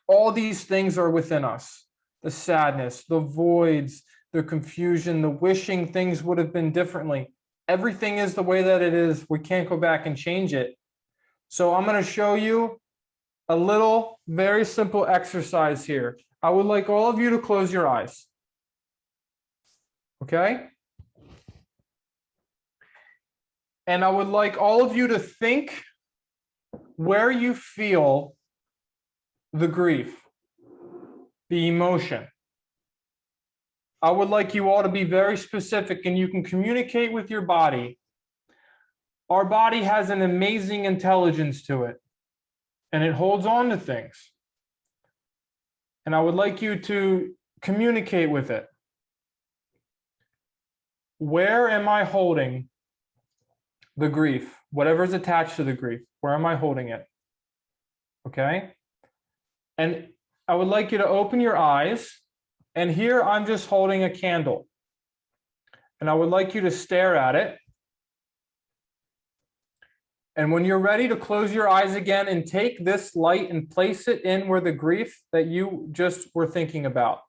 all these things are within us. The sadness, the voids, the confusion, the wishing things would have been differently. Everything is the way that it is. We can't go back and change it. So I'm going to show you a little very simple exercise here. I would like all of you to close your eyes. Okay? And I would like all of you to think where you feel the grief, the emotion. I would like you all to be very specific, and you can communicate with your body. Our body has an amazing intelligence to it, and it holds on to things. And I would like you to communicate with it. Where am I holding the grief? Whatever's attached to the grief, where am I holding it? Okay? And I would like you to open your eyes, and here I'm just holding a candle. And I would like you to stare at it. And when you're ready to close your eyes again and take this light and place it in where the grief that you just were thinking about.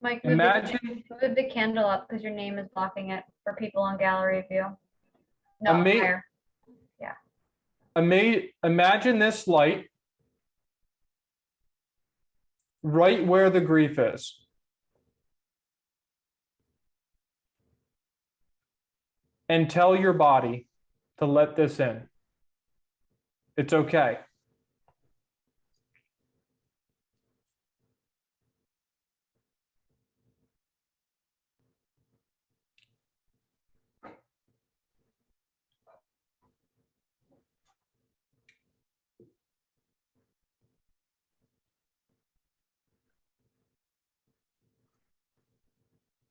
Mike, Imagine move the candle up because your name is blocking it for people on gallery view. No, Ama- higher. imagine this light right where the grief is. And tell your body to let this in. It's okay.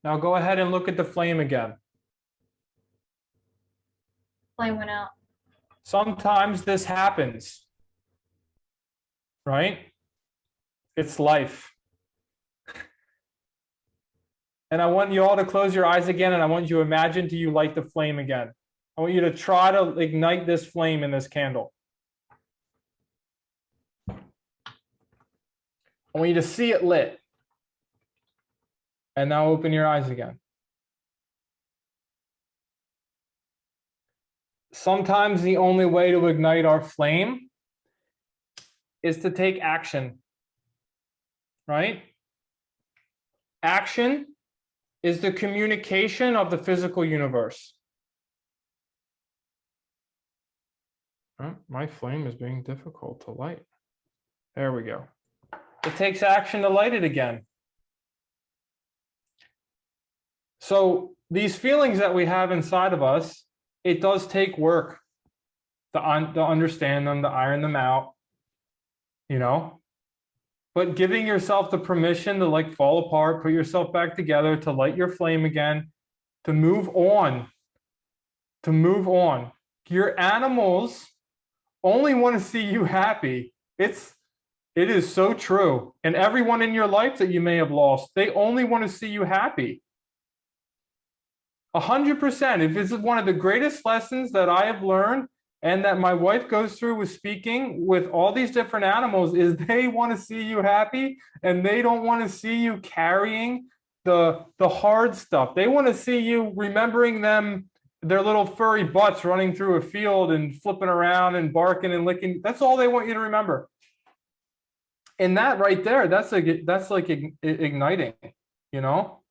Now go ahead and look at the flame again. Flame went out. Sometimes this happens, right? It's life. And I want you all to close your eyes again, and I want you to imagine till you light the flame again. I want you to try to ignite this flame in this candle. I want you to see it lit. And now open your eyes again. Sometimes the only way to ignite our flame is to take action, right? Action is the communication of the physical universe. Oh, my flame is being difficult to light. There we go. It takes action to light it again. So these feelings that we have inside of us, it does take work to understand them, to iron them out, you know? But giving yourself the permission to like fall apart, put yourself back together, to light your flame again, to move on, to move on. Your animals only want to see you happy. It is so true. And everyone in your life that you may have lost, they only want to see you happy. 100%. If this is one of the greatest lessons that I have learned and that my wife goes through with speaking with all these different animals, is they want to see you happy, and they don't want to see you carrying the hard stuff. They want to see you remembering them, their little furry butts running through a field and flipping around and barking and licking. That's all they want you to remember. And that right there, that's like igniting, you know?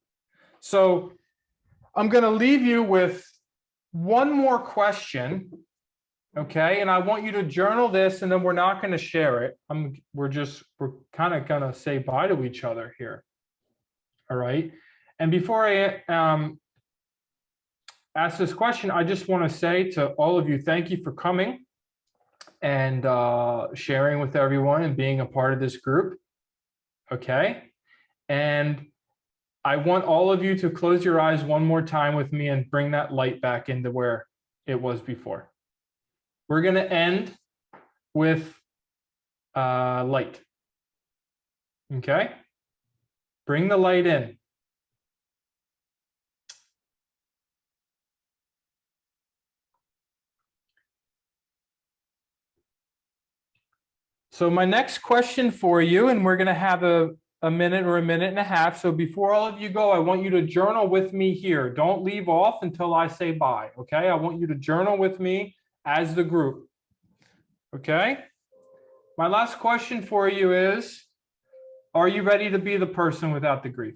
So I'm going to leave you with one more question, okay? And I want you to journal this, and then we're not going to share it. We're kind of going to say bye to each other here, all right? And before I ask this question, I just want to say to all of you, thank you for coming and sharing with everyone and being a part of this group, okay? And I want all of you to close your eyes one more time with me and bring that light back into where it was before. We're going to end with light. Okay? Bring the light in. So my next question for you, and we're going to have a minute or a minute and a half. So before all of you go, I want you to journal with me here. Don't leave off until I say bye, okay? I want you to journal with me as the group, okay? My last question for you is, are you ready to be the person without the grief?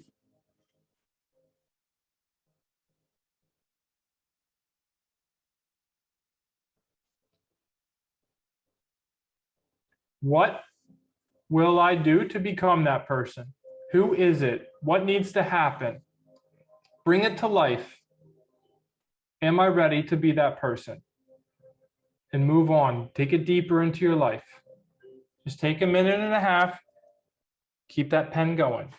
What will I do to become that person? Who is it? What needs to happen? Bring it to life. Am I ready to be that person? And move on. Take it deeper into your life. Just take a minute and a half. Keep that pen going.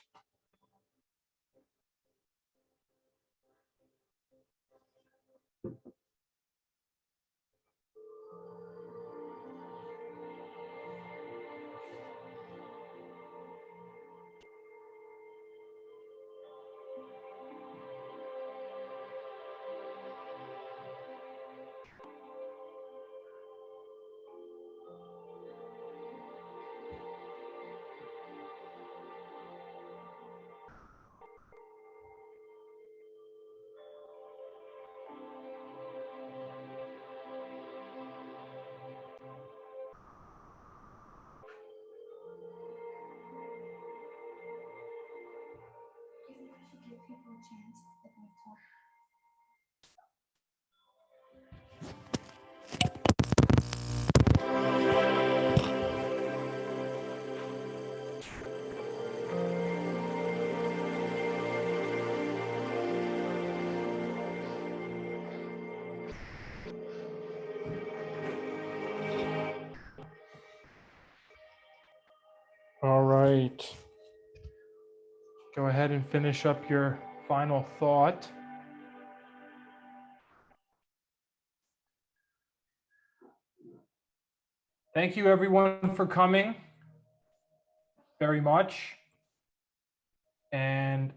All right. Go ahead and finish up your final thought. Thank you everyone for coming very much. And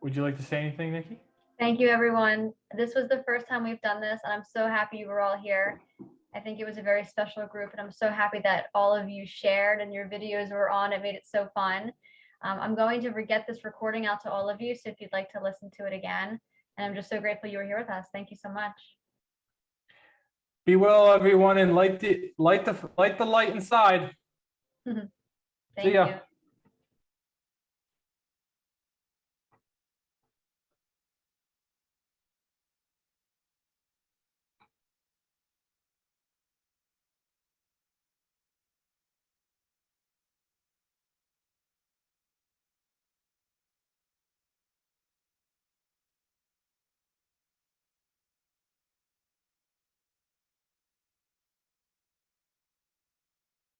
would you like to say anything, Nikki? Thank you, everyone. This was the first time we've done this, and I'm so happy you were all here. I think it was a very special group, and I'm so happy that all of you shared and your videos were on. It made it so fun. I'm going to get this recording out to all of you, so if you'd like to listen to it again. And I'm just so grateful you were here with us. Thank you so much. Be well, everyone, and light the light inside. Thank See ya. you.